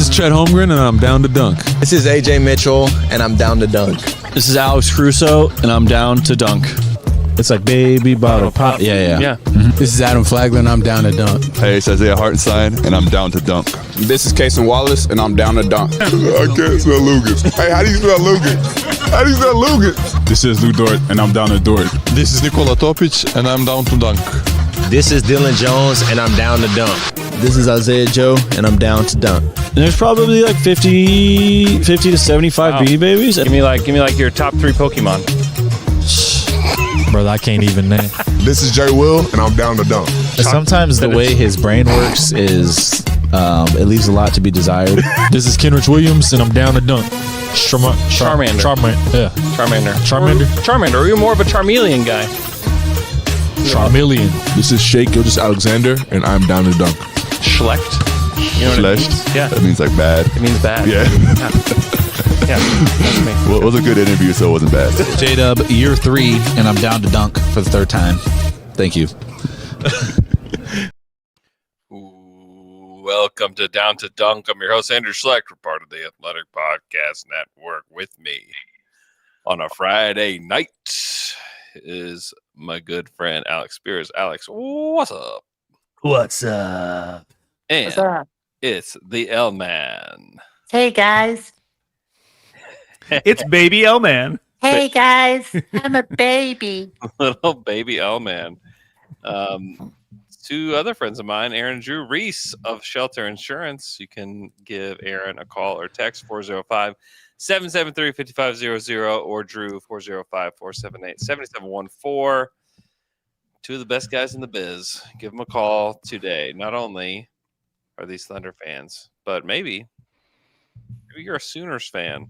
is Chet Holmgren, and I'm down to dunk. This is AJ Mitchell, and I'm down to dunk. This is Alex Crusoe, and I'm down to dunk. It's like baby bottle pop. Yeah. Mm-hmm. This is Adam Flagler, and I'm down to dunk. Hey, it's Isaiah Hartenstein, and I'm down to dunk. This is Cason Wallace, and I'm down to dunk. I can't spell Lucas. Hey, how do you spell Lucas? How do you spell Lucas? This is Lou Dort, and I'm down to Dort. This is Nikola Topic, and I'm down to dunk. This is Dylan Jones, and I'm down to dunk. This is Isaiah Joe, and I'm down to dunk. And there's probably like 50 to 75 Beanie Babies. Give me like your top 3 Pokemon. Brother, I can't even name. This is Jay Will, and I'm down to dunk. Sometimes the way his brain works is it leaves a lot to be desired. This is Kenrich Williams, and I'm down to dunk. Charmander. Yeah. Charmander. Or you're more of a Charmeleon guy. Charmeleon. This is Shea Gilgeous-Alexander, and I'm down to dunk. Schlecht. You know what Schlecht? it means? Yeah. That means like bad. It means bad. Yeah. Yeah, that's me. Well, it was a good interview, so it wasn't bad. J-Dub, year 3, and I'm down to dunk for the 3rd time. Thank you. Welcome to Down to Dunk. I'm your host, Andrew Schlecht. We're part of the Athletic Podcast Network. With me on a Friday night is my good friend, Alex Speers. Alex, what's up? What's up? And What's up? it's the L-Man. Hey, guys. It's Baby L-Man. Hey, guys. I'm a baby. Little baby L-Man. 2 other friends of mine, Aaron and Drew Reese of Shelter Insurance. You can give Aaron a call or text 405-773-5500 or Drew 405-478-7714. 2 of the best guys in the biz. Give them a call today. Not only are these Thunder fans, but maybe you're a Sooners fan.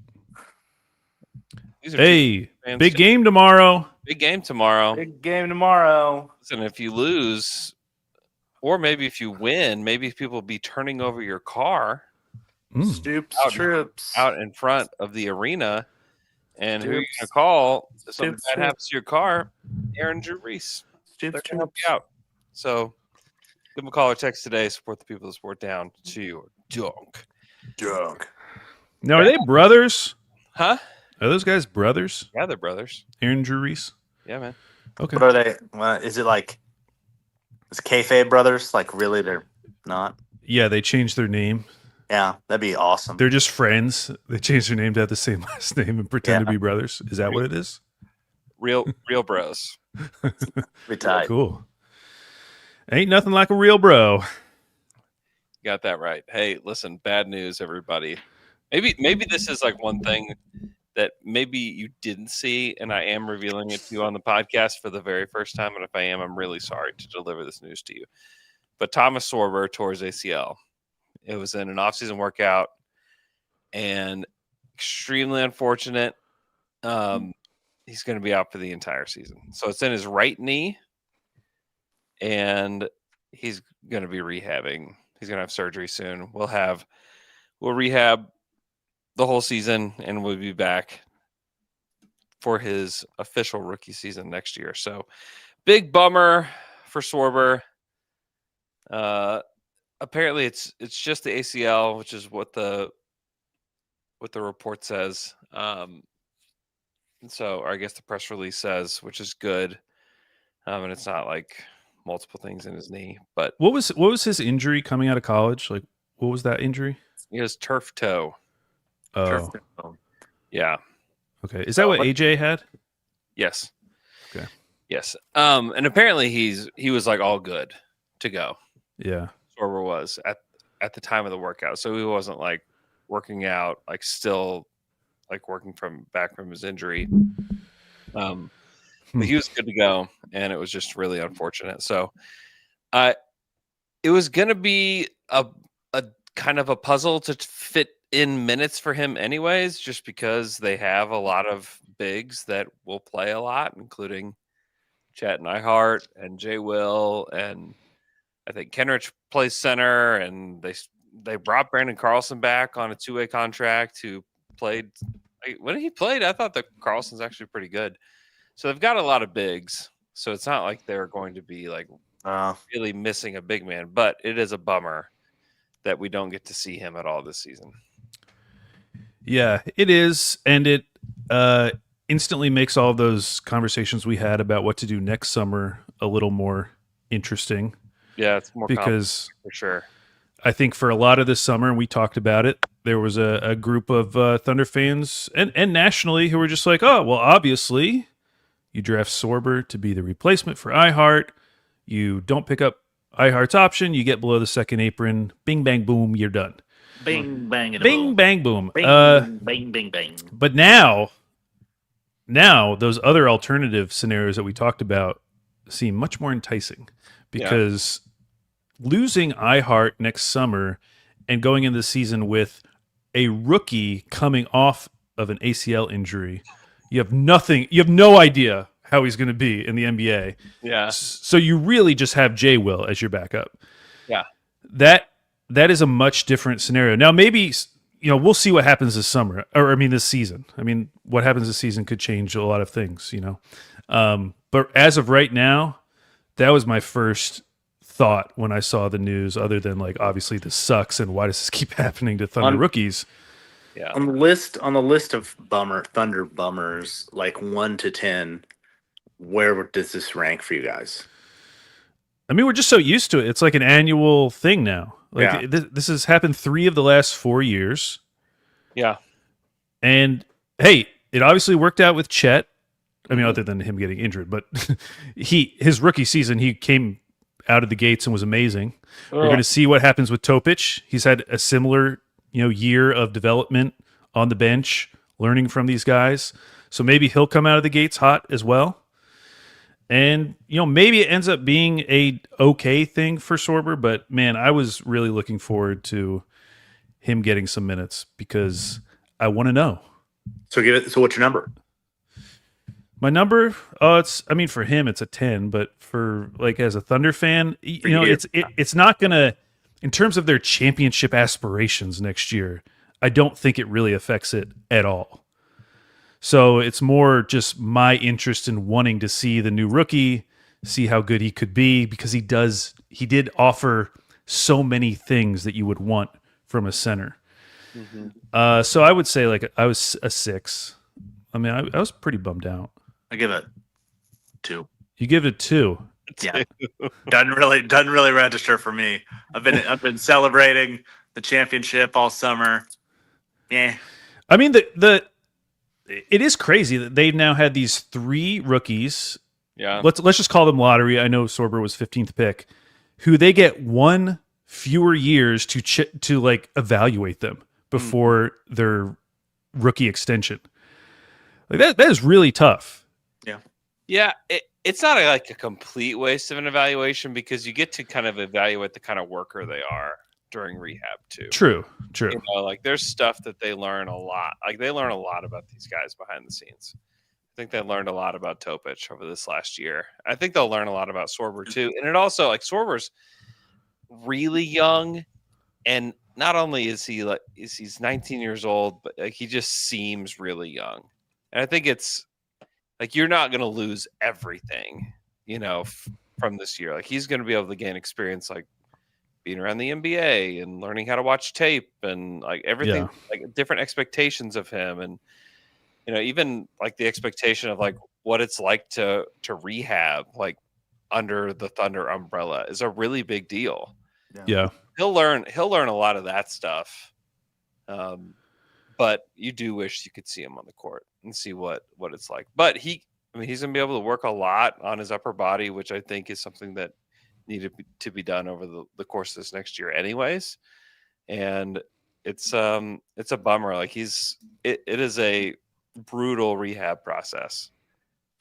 Hey, big game tomorrow. Big game tomorrow. Big game tomorrow. Listen, if you lose, or maybe if you win, maybe people will be turning over your car. Stoops troops out in front of the arena. And who are you going to call if something bad happens to your car? Aaron Drew Reese. They're going to help you out. So give them a call or text today. Support the people of the sport down to your dunk. Now, are they brothers? Huh? Are those guys brothers? Yeah, they're brothers. Aaron Drew Reese? Yeah, man. Okay. What are they? Is it like, is kayfabe brothers? Like, really, they're not? Yeah, they changed their name. Yeah, that'd be awesome. They're just friends. They changed their name to have the same last name and pretend to be brothers. Is that what it is? Real bros. Be tight. Cool. Ain't nothing like a real bro. Got that right. Hey, listen, bad news, everybody. Maybe this is like one thing that maybe you didn't see, and I am revealing it to you on the podcast for the very first time. And if I am, I'm really sorry to deliver this news to you. But Thomas Sorber tore his ACL. It was in an offseason workout, and extremely unfortunate. He's going to be out for the entire season. So it's in his right knee, and he's going to be rehabbing. He's going to have surgery soon. We'll rehab the whole season, and we'll be back for his official rookie season next year. So big bummer for Sorber. Apparently it's just the ACL, which is what the report says. So I guess the press release says, which is good. And it's not like multiple things in his knee. But what was his injury coming out of college? Like, what was that injury? He has turf toe. Oh, turf toe. Yeah. Okay. Is that what AJ had? Yes. Okay. Yes. And apparently he was like all good to go. Yeah. Sorber was at the time of the workout, so he wasn't like working out, like still like working from his injury. But he was good to go, and it was just really unfortunate. So, it was going to be a kind of a puzzle to fit in minutes for him, anyways, just because they have a lot of bigs that will play a lot, including Chet Neihart and Jay Will, and I think Kenrich plays center, and they brought Brandon Carlson back on a 2-way contract who played. When he played, I thought that Carlson's actually pretty good. So they've got a lot of bigs. So it's not like they're going to be like really missing a big man, but it is a bummer that we don't get to see him at all this season. Yeah, it is, and it instantly makes all of those conversations we had about what to do next summer a little more interesting. Yeah, it's more because for sure. I think for a lot of this summer, and we talked about it, there was a group of Thunder fans and nationally who were just like, oh, well, obviously you draft Sorber to be the replacement for iHeart. You don't pick up iHeart's option. You get below the second apron. Bing, bang, boom, you're done. Bing, bang, and a Bing, boom. bang, boom. Bing, bing, bing, bing. But now those other alternative scenarios that we talked about seem much more enticing because losing iHeart next summer and going into the season with a rookie coming off of an ACL injury, you have no idea how he's going to be in the NBA. Yeah. So you really just have Jay Will as your backup. Yeah. That is a much different scenario. Now, maybe, we'll see what happens this summer, this season. What happens this season could change a lot of things, But as of right now, that was my first thought when I saw the news, other than obviously this sucks and why does this keep happening to Thunder rookies? Yeah. On the list of Thunder bummers, 1 to 10, where does this rank for you guys? We're just so used to it. It's like an annual thing now. This has happened 3 of the last 4 years. Yeah. And hey, it obviously worked out with Chet. Other than him getting injured, but his rookie season, he came out of the gates and was amazing. We're going to see what happens with Topic. He's had a similar, year of development on the bench, learning from these guys. So maybe he'll come out of the gates hot as well. And, maybe it ends up being a okay thing for Sorber, but man, I was really looking forward to him getting some minutes because I want to know. So what's your number? My number, for him, it's a 10, but for as a Thunder fan, it's not gonna, in terms of their championship aspirations next year, I don't think it really affects it at all. So it's more just my interest in wanting to see the new rookie, see how good he could be, because he did offer so many things that you would want from a center. Mm-hmm. So I would say I was a 6. I was pretty bummed out. I give it 2. You give it 2. Yeah, doesn't really register for me. I've been celebrating the championship all summer. Yeah, it is crazy that they've now had these 3 rookies. Yeah, let's just call them lottery. I know Sorber was 15th pick, who they get 1 fewer years to evaluate them before their rookie extension. That is really tough. Yeah, it's not a complete waste of an evaluation because you get to kind of evaluate the kind of worker they are during rehab too. True. There's stuff that they learn a lot. They learn a lot about these guys behind the scenes. I think they learned a lot about Topic over this last year. I think they'll learn a lot about Sorber too. And it also Sorber's really young, and not only is he's 19 years old, but he just seems really young. And I think it's you're not going to lose everything, from this year. He's going to be able to gain experience, being around the NBA and learning how to watch tape and everything, different expectations of him. And, even the expectation of what it's like to rehab, under the Thunder umbrella is a really big deal. Yeah. He'll learn a lot of that stuff. But you do wish you could see him on the court and see what it's like. But he's going to be able to work a lot on his upper body, which I think is something that needed to be done over the course of this next year anyways. And it's a bummer. It is a brutal rehab process.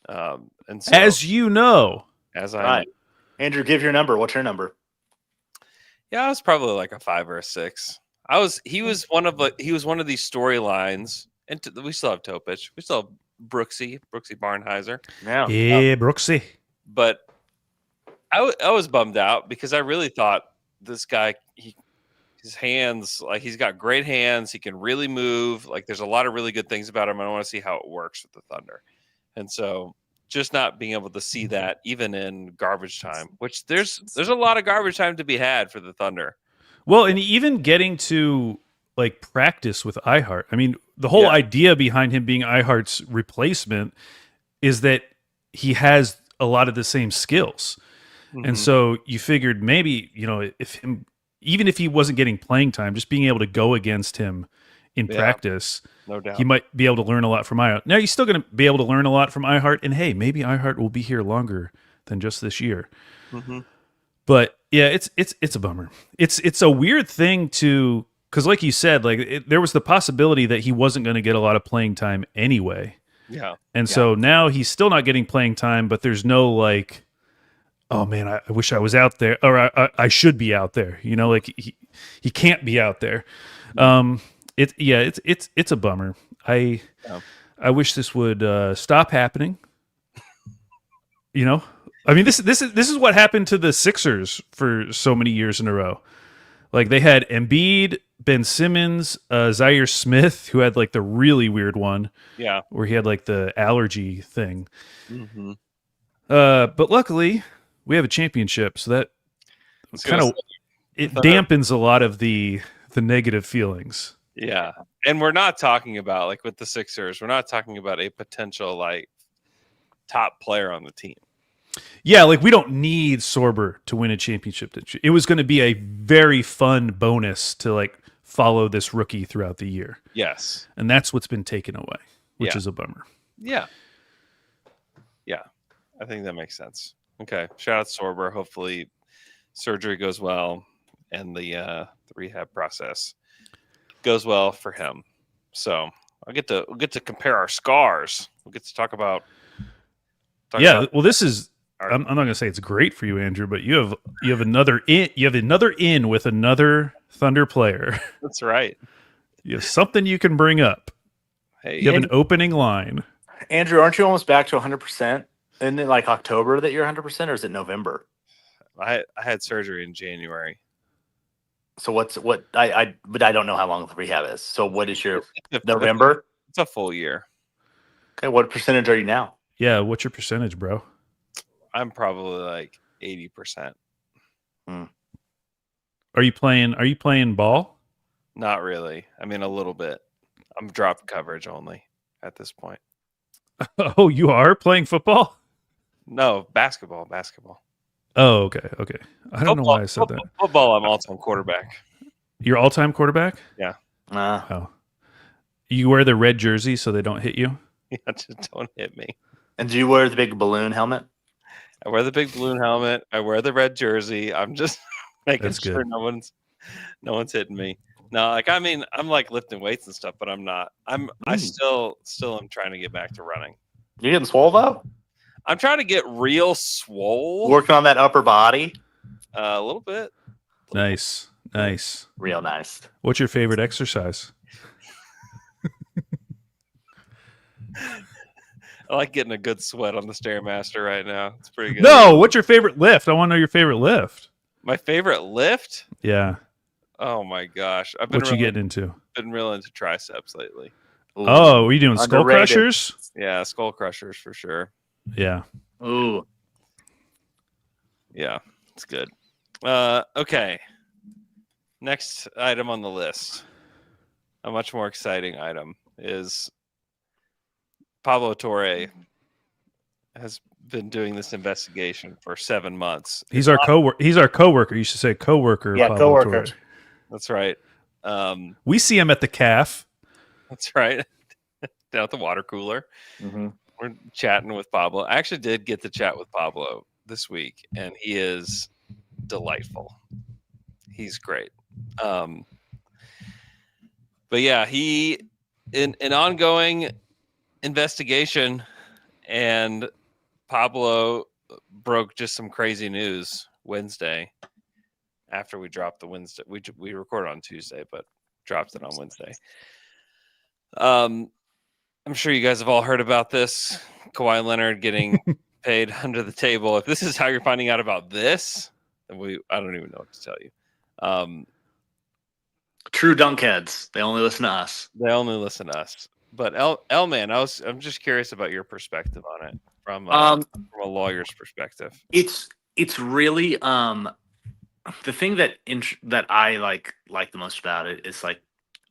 And so, as you know, Andrew, give your number. What's your number? Yeah, I was probably a 5 or a 6. He was one of these storylines, and we still have Topic. We still have Brooksy Barnhizer. Yeah, Brooksy. But I was bummed out because I really thought this guy, his hands, he's got great hands. He can really move. There's a lot of really good things about him. I want to see how it works with the Thunder. And so just not being able to see that even in garbage time, which there's a lot of garbage time to be had for the Thunder. Well, and even getting to like practice with iHeart. I mean, the whole idea behind him being iHeart's replacement is that he has a lot of the same skills. And so you figured maybe, even if he wasn't getting playing time, just being able to go against him in practice, no doubt, he might be able to learn a lot from iHeart. Now, he's still going to be able to learn a lot from iHeart. And hey, maybe iHeart will be here longer than just this year. But yeah, it's a bummer. It's a weird thing because like you said, there was the possibility that he wasn't going to get a lot of playing time anyway. Yeah. And so now he's still not getting playing time, but there's no like, oh man, I wish I was out there, or I should be out there. He can't be out there. It's a bummer. I wish this would stop happening. I mean, this is what happened to the Sixers for so many years in a row. Like they had Embiid, Ben Simmons, Zaire Smith, who had like the really weird one. Yeah. Where he had like the allergy thing. But luckily we have a championship, so that kind of dampens a lot of the negative feelings. Yeah. And we're not talking about like with the Sixers, we're not talking about a potential like top player on the team. Yeah, like we don't need Sorber to win a championship. It was going to be a very fun bonus to like follow this rookie throughout the year. Yes. And that's what's been taken away, which is a bummer. Yeah. Yeah. I think that makes sense. Okay. Shout out to Sorber. Hopefully surgery goes well and the rehab process goes well for him. So we'll get to compare our scars. We'll get to talk about. Well, this is. I'm not going to say it's great for you, Andrew, but you have another in. You have another in with another Thunder player. That's right. You have something you can bring up. Hey, you have an opening line. Andrew, aren't you almost back to 100%? Isn't it like October that you're 100%, or is it November? I had surgery in January. So but I don't know how long the rehab is. So what is your November? It's a full year. Okay, what percentage are you now? Yeah, what's your percentage, bro? I'm probably like 80%. Are you playing ball? Not really. I mean, a little bit. I'm drop coverage only at this point. Oh, you are playing football? No, basketball. Oh, okay. I don't know why I said that. Football, I'm all-time quarterback. You're all-time quarterback? Yeah. Oh. You wear the red jersey so they don't hit you? Yeah, just don't hit me. And do you wear the big balloon helmet? I wear the big balloon helmet. I wear the red jersey. I'm just making sure no one's hitting me. No, like I mean, I'm like lifting weights and stuff, but I'm not. I still am trying to get back to running. You getting swole though? I'm trying to get real swole. Working on that upper body. A little bit. Nice. Real nice. What's your favorite exercise? I like getting a good sweat on the Stairmaster right now. It's pretty good. No, what's your favorite lift? I want to know your favorite lift. My favorite lift? Yeah. Oh my gosh. What you getting into? Been real into triceps lately. Ooh. Oh, are you doing skull crushers? Yeah, skull crushers for sure. Yeah. Ooh. Yeah, it's good. Okay. Next item on the list. A much more exciting item is Pablo Torre has been doing this investigation for 7 months. He's our coworker. You should say coworker. Yeah, Pablo coworker. Torre. That's right. We see him at the calf. That's right. Down at the water cooler. Mm-hmm. We're chatting with Pablo. I actually did get to chat with Pablo this week, and he is delightful. He's great. But yeah, he in an ongoing investigation, and Pablo broke just some crazy news Wednesday after we dropped the Wednesday. We recorded on Tuesday, but dropped it on Wednesday. I'm sure you guys have all heard about this. Kawhi Leonard getting paid under the table. If this is how you're finding out about this, then I don't even know what to tell you. True dunk heads. They only listen to us. But L man, I'm just curious about your perspective on it from a lawyer's perspective. It's really the thing that that I like the most about it is like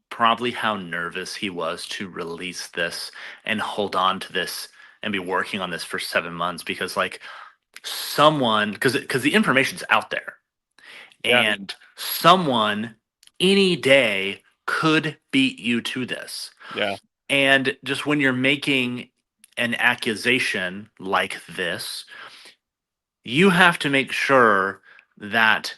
probably how nervous he was to release this and hold on to this and be working on this for 7 months, because like someone, because the information's out there, and someone any day could beat you to this. Yeah. And just when you're making an accusation like this, you have to make sure that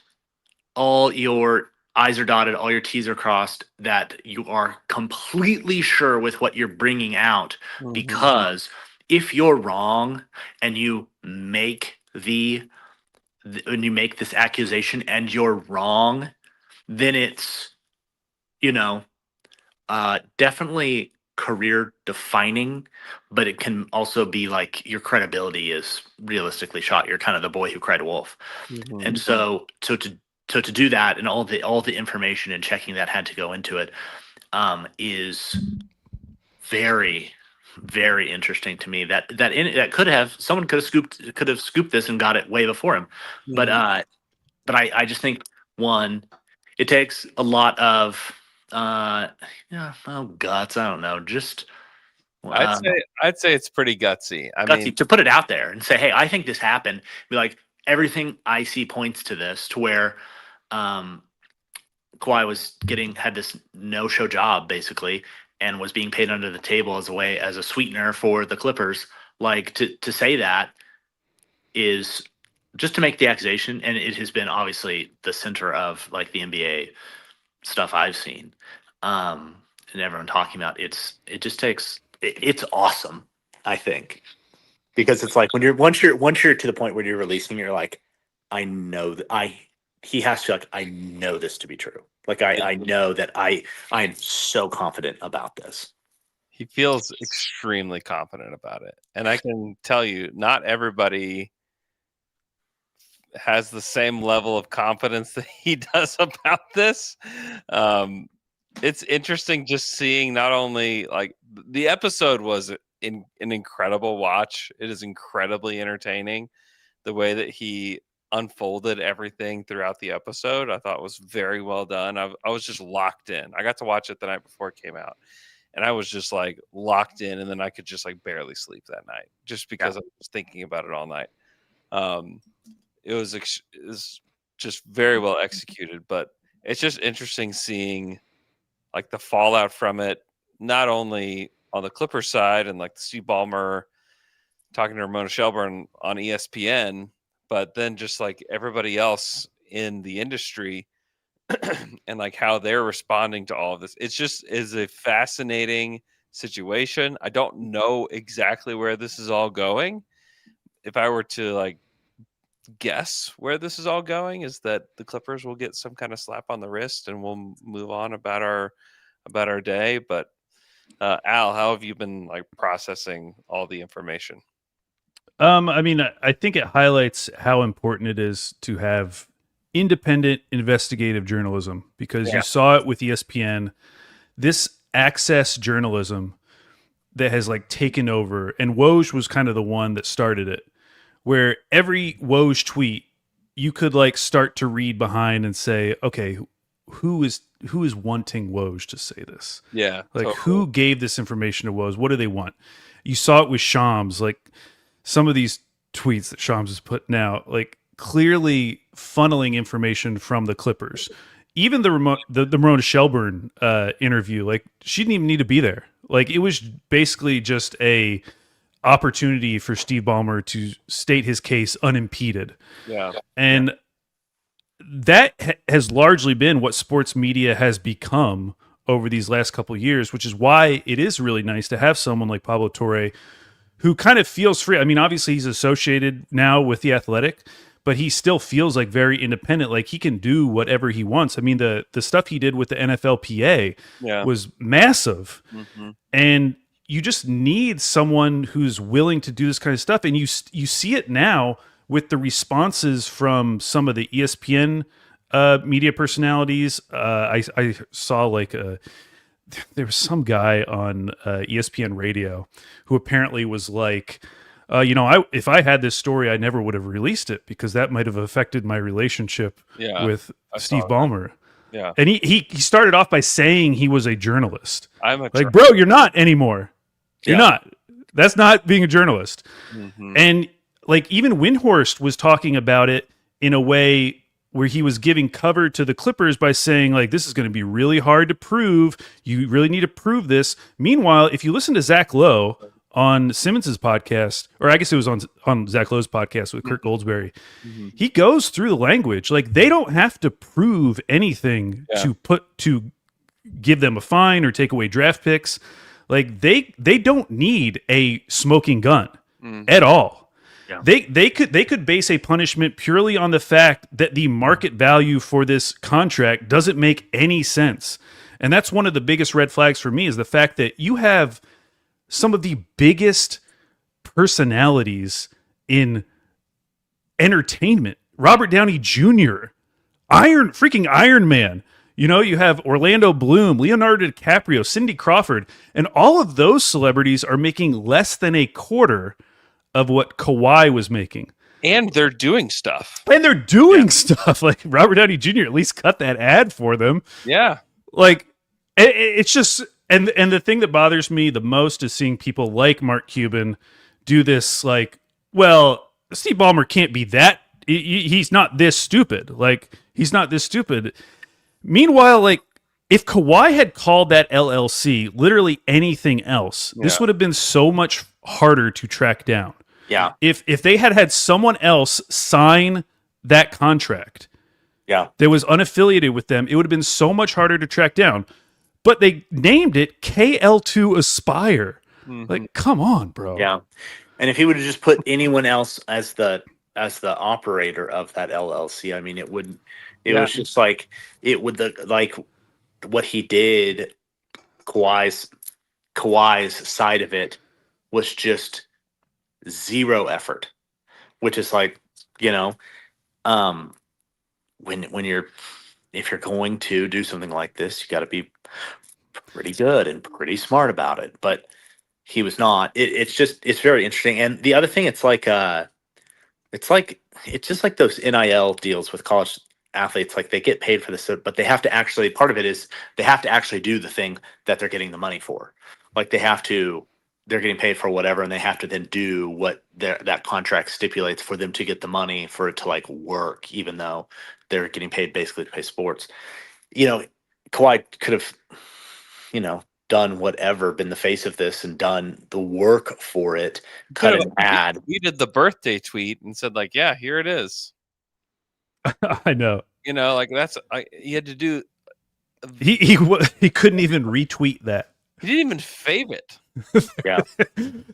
all your I's are dotted, all your T's are crossed, that you are completely sure with what you're bringing out. Because if you're wrong and you make when you make this accusation and you're wrong, then it's, definitely career defining, but it can also be like your credibility is realistically shot. You're kind of the boy who cried wolf. And so to do that, and all the information and checking that had to go into it, is very, very interesting to me. That someone could have scooped this and got it way before him. But I just think, one, it takes a lot of guts. I don't know, just I'd say it's pretty gutsy. I gutsy mean, to put it out there and say, hey, I think this happened. Be like, everything I see points to this, to where Kawhi had this no-show job basically, and was being paid under the table as a sweetener for the Clippers. Like, to say that is just to make the accusation, and it has been obviously the center of like the NBA stuff I've seen, and everyone talking about. It's awesome, I think, because it's like once you're to the point where you're releasing, you're like, I know that he has to feel like, I know this to be true. Like I know that I am so confident about this. He feels extremely confident about it, and I can tell you, not everybody has the same level of confidence that he does about this. It's interesting just seeing, not only like the episode was an incredible watch. It is incredibly entertaining. The way that he unfolded everything throughout the episode, I thought was very well done. I was just locked in. I got to watch it the night before it came out, and I was just like locked in, and then I could just like barely sleep that night just because I was thinking about it all night. It was just very well executed, but it's just interesting seeing like the fallout from it, not only on the Clippers side and like Steve Ballmer talking to Ramona Shelburne on ESPN, but then just like everybody else in the industry and like how they're responding to all of this. It's just is a fascinating situation. I don't know exactly where this is all going. If I were to like guess where this is all going, is that the Clippers will get some kind of slap on the wrist and we'll move on about our day. But Al, how have you been like processing all the information? I mean, I think it highlights how important it is to have independent investigative journalism, because you saw it with ESPN, this access journalism that has like taken over, and Woj was kind of the one that started it, where every Woj tweet you could like start to read behind and say, okay, who is wanting Woj to say this? Yeah. Like totally. who gave this information to Woj? What do they want? You saw it with Shams, like some of these tweets that Shams is putting out, like clearly funneling information from the Clippers. Even the Ramona Shelburne interview, like she didn't even need to be there. Like it was basically just a opportunity for Steve Ballmer to state his case unimpeded. Yeah. And that has largely been what sports media has become over these last couple of years, which is why it is really nice to have someone like Pablo Torre who kind of feels free. I mean, obviously he's associated now with The Athletic, but he still feels like very independent. Like he can do whatever he wants. I mean, the stuff he did with the NFLPA was massive. Mm-hmm. And you just need someone who's willing to do this kind of stuff. And you see it now with the responses from some of the ESPN media personalities. I saw like there was some guy on ESPN radio who apparently was like, if I had this story, I never would have released it because that might have affected my relationship with Steve Ballmer. Yeah. And he started off by saying he was a journalist. I'm bro, you're not anymore. You're not. That's not being a journalist. Mm-hmm. And like even Windhorst was talking about it in a way where he was giving cover to the Clippers by saying like, this is going to be really hard to prove. You really need to prove this. Meanwhile, if you listen to Zach Lowe on Simmons's podcast, or I guess it was on Zach Lowe's podcast with Kurt Goldsberry, he goes through the language. Like they don't have to prove anything to give them a fine or take away draft picks. Like they don't need a smoking gun at all. Yeah. They could base a punishment purely on the fact that the market value for this contract doesn't make any sense. And that's one of the biggest red flags for me is the fact that you have some of the biggest personalities in entertainment. Robert Downey Jr., Iron Man. You have Orlando Bloom, Leonardo DiCaprio, Cindy Crawford, and all of those celebrities are making less than a quarter of what Kawhi was making. And they're doing stuff. Stuff. Like Robert Downey Jr. at least cut that ad for them. Yeah. Like it's just and the thing that bothers me the most is seeing people like Mark Cuban do this like, well, Steve Ballmer can't be that. He's not this stupid. Like he's not this stupid. Meanwhile, like if Kawhi had called that LLC literally anything else, this would have been so much harder to track down. Yeah. If they had someone else sign that contract, that was unaffiliated with them, it would have been so much harder to track down. But they named it KL2 Aspire. Like, come on, bro. Yeah. And if he would have just put anyone else as the operator of that LLC, I mean, it wouldn't. It was just like it would like what he did. Kawhi's side of it was just zero effort, which is like, if you're going to do something like this, you got to be pretty good and pretty smart about it. But he was not. It's very interesting. And the other thing, it's just like those NIL deals with college athletes. Like they get paid for this, but they have to actually. Part of it is they have to actually do the thing that they're getting the money for. Like they're getting paid for whatever, and they have to then do what that contract stipulates for them to get the money for it to like work, even though they're getting paid basically to play sports. Kawhi could have, done whatever, been the face of this and done the work for it, cut an ad. We did the birthday tweet and said like, yeah, here it is. I know. Like he had to do. He couldn't even retweet that. He didn't even fave it. Yeah.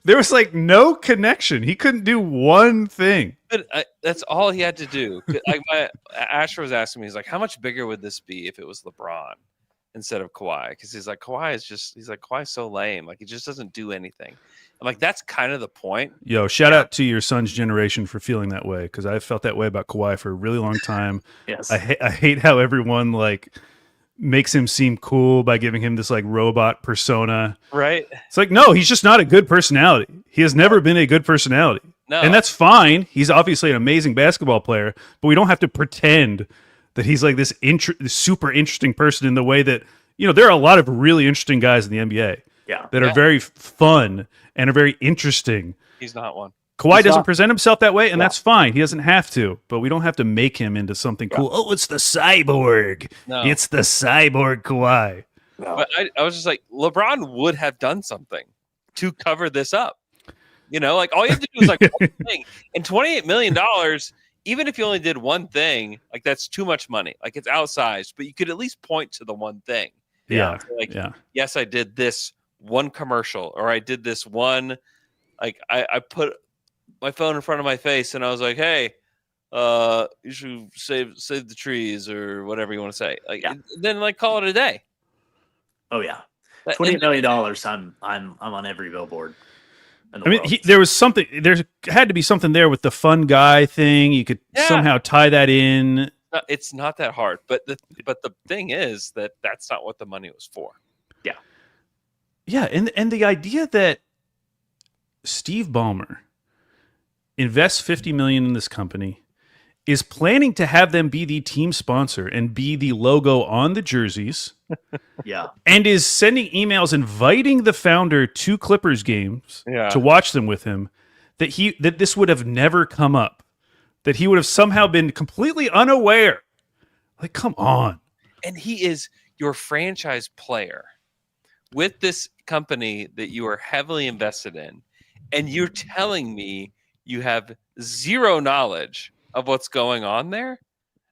There was like no connection. He couldn't do one thing. But that's all he had to do. Like Asher was asking me, he's like, how much bigger would this be if it was LeBron instead of Kawhi? Because he's like, Kawhi's so lame. Like he just doesn't do anything. I'm like, that's kind of the point. Yo, shout out to your son's generation for feeling that way, because I've felt that way about Kawhi for a really long time. Yes. I hate how everyone like makes him seem cool by giving him this like robot persona. Right. It's like, no, he's just not a good personality. He has never been a good personality. No. And that's fine. He's obviously an amazing basketball player, but we don't have to pretend that he's like this super interesting person in the way that, there are a lot of really interesting guys in the NBA that are very fun and are very interesting. He's not one. Kawhi doesn't present himself that way, and that's fine. He doesn't have to, but we don't have to make him into something cool. Oh, it's the cyborg. No. It's the cyborg Kawhi. No. But I was just like, LeBron would have done something to cover this up. Like all you have to do is like one thing. And $28 million, even if you only did one thing, like that's too much money. Like it's outsized, but you could at least point to the one thing. Yeah. Yes, I did this one commercial, or I did this one. Like I put my phone in front of my face and I was like, hey, you should save the trees or whatever you want to say. Like then like call it a day. Oh yeah. $28 million. I'm on every billboard. I mean, there had to be something there with the fun guy thing. You could somehow tie that in. It's not that hard, but the thing is that that's not what the money was for. Yeah. Yeah. And the idea that Steve Ballmer invests $50 million in this company, is planning to have them be the team sponsor and be the logo on the jerseys, Yeah. and is sending emails inviting the founder to Clippers games to watch them with him, that this would have never come up, that he would have somehow been completely unaware. Like, come on. And he is your franchise player with this company that you are heavily invested in, and you're telling me you have zero knowledge of what's going on there?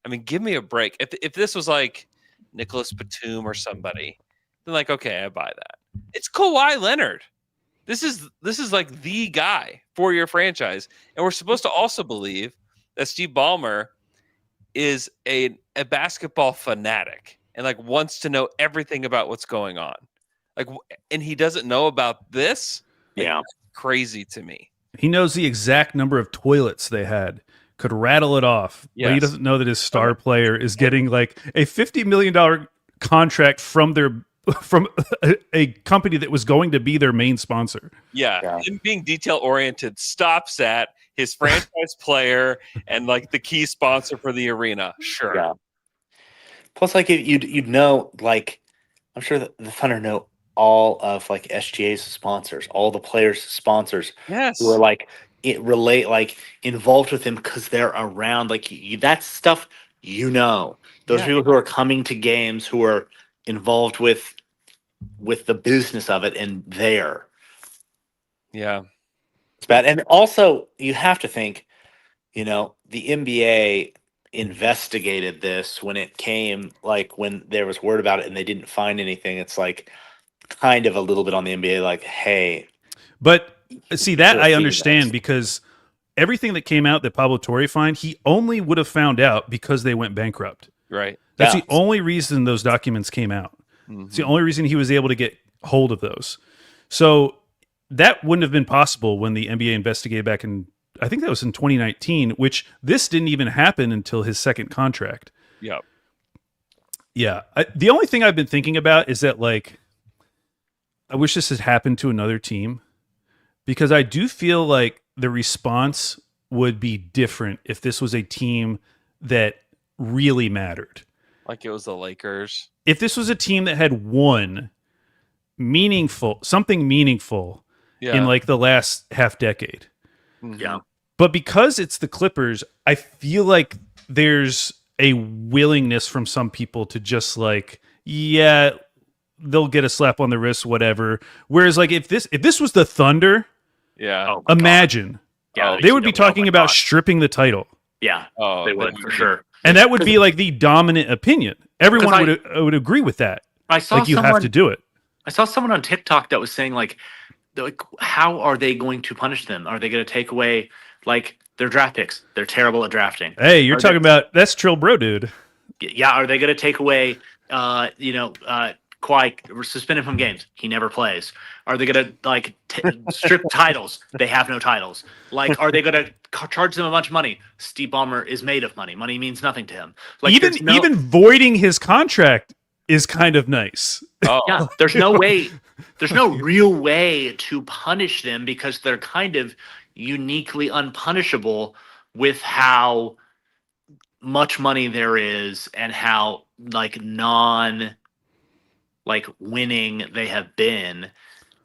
I mean, give me a break. If this was like Nicholas Batum or somebody, then like, okay, I buy that. It's Kawhi Leonard. This is like the guy for your franchise, and we're supposed to also believe that Steve Ballmer is a basketball fanatic and like wants to know everything about what's going on. Like, and he doesn't know about this. Like, Yeah, crazy to me. He knows the exact number of toilets they had, could rattle it off, but he doesn't know that his star player is getting like a $50 million contract from a company that was going to be their main sponsor. Yeah. Him being detail oriented stops at his franchise player and like the key sponsor for the arena. Sure. Yeah. Plus, like you'd know, like I'm sure that the Thunder know all of like SGA's sponsors, all the players' sponsors, who are like involved with him because they're around. Like that's stuff those people who are coming to games, who are involved with the business of it, and there. Yeah, it's bad. And also, you have to think, the NBA investigated this when it came, like when there was word about it and they didn't find anything. It's like kind of a little bit on the NBA, like, hey. But see, that I understand, because everything that came out that Pablo Torre found, he only would have found out because they went bankrupt. Right. That's the only reason those documents came out. Mm-hmm. It's the only reason he was able to get hold of those. So that wouldn't have been possible when the NBA investigated back in, I think that was in 2019, which this didn't even happen until his second contract. Yep. Yeah. The only thing I've been thinking about is that, like, I wish this had happened to another team, because I do feel like the response would be different if this was a team that really mattered. Like it was the Lakers. If this was a team that had won something meaningful in like the last half decade. Yeah. But because it's the Clippers, I feel like there's a willingness from some people to just like, they'll get a slap on the wrist, whatever. Whereas like if this was the Thunder, imagine. Yeah, they would be talking about stripping the title. Yeah, they would for sure. And that would be like the dominant opinion. Everyone would agree with that. I saw you have to do it. I saw someone on TikTok that was saying like, how are they going to punish them? Are they going to take away like their draft picks? They're terrible at drafting. Hey, you're talking about that's Trill Bro, dude. Yeah, are they going to take away Kawhi, suspended from games? He never plays. Are they going to like strip titles? They have no titles. Like, are they going to charge them a bunch of money? Steve Ballmer is made of money. Money means nothing to him. Like, even voiding his contract is kind of nice. Oh. Yeah, there's no way. There's no real way to punish them because they're kind of uniquely unpunishable with how much money there is and how like winning they have been,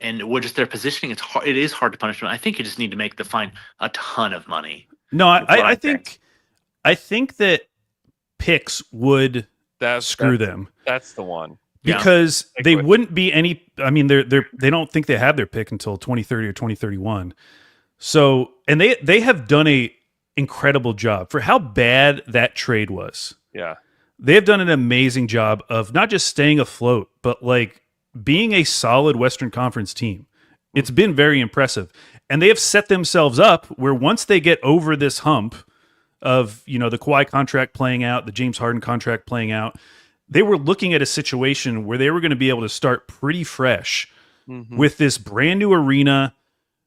and what just their positioning. It is hard to punish them. I think you just need to make the fine a ton of money. No, I think that picks would screw them. That's the one. Because they wouldn't be any. I mean, they don't think they have their pick until 2030 or 2031. So, and they have done a incredible job for how bad that trade was. Yeah. They have done an amazing job of not just staying afloat, but like being a solid Western Conference team. It's been very impressive. And they have set themselves up where once they get over this hump of, the Kawhi contract playing out, the James Harden contract playing out, they were looking at a situation where they were going to be able to start pretty fresh with this brand new arena,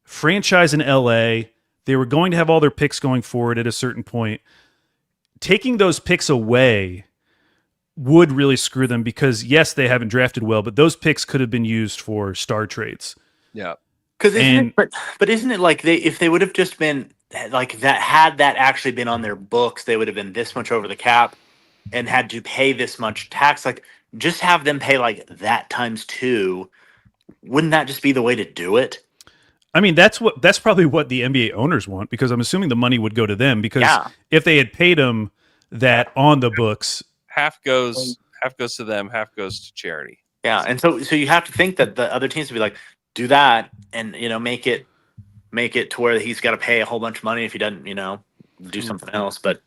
franchise in LA. They were going to have all their picks going forward at a certain point. Taking those picks away would really screw them because, yes, they haven't drafted well, but those picks could have been used for star trades. Yeah. Because isn't it like if they would have just been like that had that actually been on their books, they would have been this much over the cap and had to pay this much tax. Like, just have them pay like that times 2. Wouldn't that just be the way to do it? I mean, that's probably what the NBA owners want, because I'm assuming the money would go to them, because if they had paid them that on the books, half goes to them, half goes to charity. Yeah, and so you have to think that the other teams would be like, do that, and make it to where he's got to pay a whole bunch of money if he doesn't, do something else. But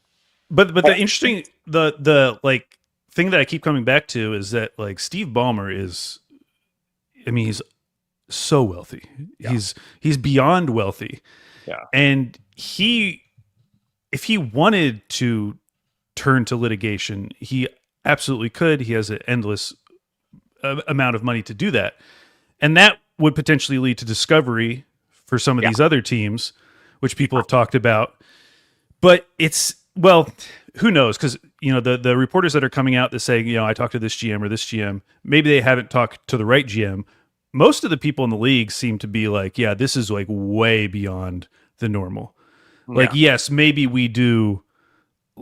the interesting the like thing that I keep coming back to is that like Steve Ballmer is, I mean, he's so wealthy. Yeah. He's beyond wealthy. Yeah. And if he wanted to turn to litigation, he absolutely could. He has an endless amount of money to do that. And that would potentially lead to discovery for some of these other teams, which people have talked about. But who knows? Because, the reporters that are coming out that say, I talked to this GM or this GM, maybe they haven't talked to the right GM. Most of the people in the league seem to be like, yeah, this is like way beyond the normal. Like, yes, maybe we do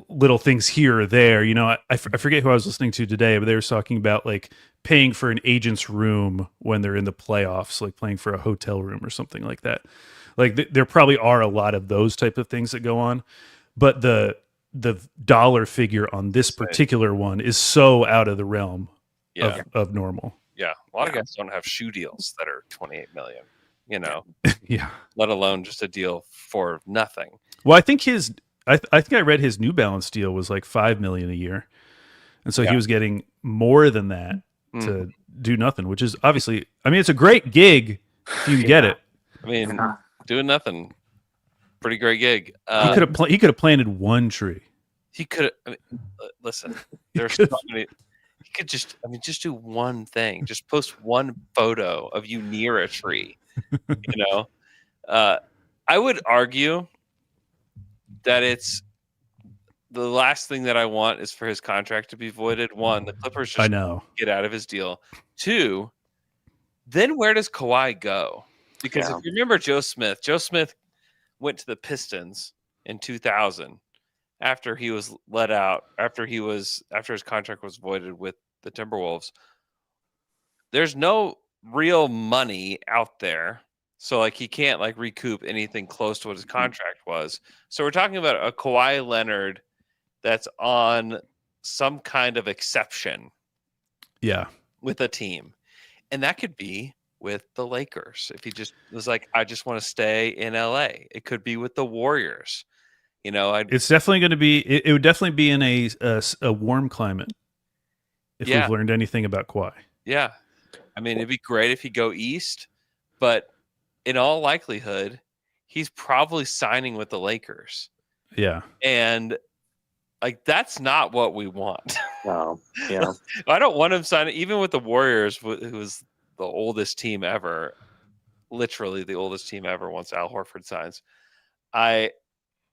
little things here or there. I forget who I was listening to today, but they were talking about like paying for an agent's room when they're in the playoffs, like playing for a hotel room or something like that. Like there probably are a lot of those type of things that go on, but the dollar figure on this particular one is so out of the realm of normal. Yeah, a lot of guys don't have shoe deals that are $28 million. Yeah. Let alone just a deal for nothing. Well, I think I think I read his New Balance deal was like $5 million a year, and so he was getting more than that to do nothing, which is obviously, I mean, it's a great gig if you can get it. I mean, doing nothing, pretty great gig. He could have planted one tree. He could. I mean, listen, there's so many. He could just do one thing. Just post one photo of you near a tree. I would argue that it's the last thing that I want is for his contract to be voided. One, the Clippers just get out of his deal. Two, then where does Kawhi go? Because if you remember Joe Smith went to the Pistons in 2000 after he was let out, after his contract was voided with the Timberwolves. There's no real money out there. So like he can't like recoup anything close to what his contract was. So we're talking about a Kawhi Leonard that's on some kind of exception. Yeah. With a team. And that could be with the Lakers. If he just was like, I just want to stay in LA. It could be with the Warriors. It's definitely going to be, it would definitely be in a warm climate. If we've learned anything about Kawhi. Yeah. I mean, it'd be great if he go east, but in all likelihood, he's probably signing with the Lakers. Yeah. And like, that's not what we want. No. Yeah. I don't want him signing, even with the Warriors, who was the oldest team ever, literally the oldest team ever once Al Horford signs. I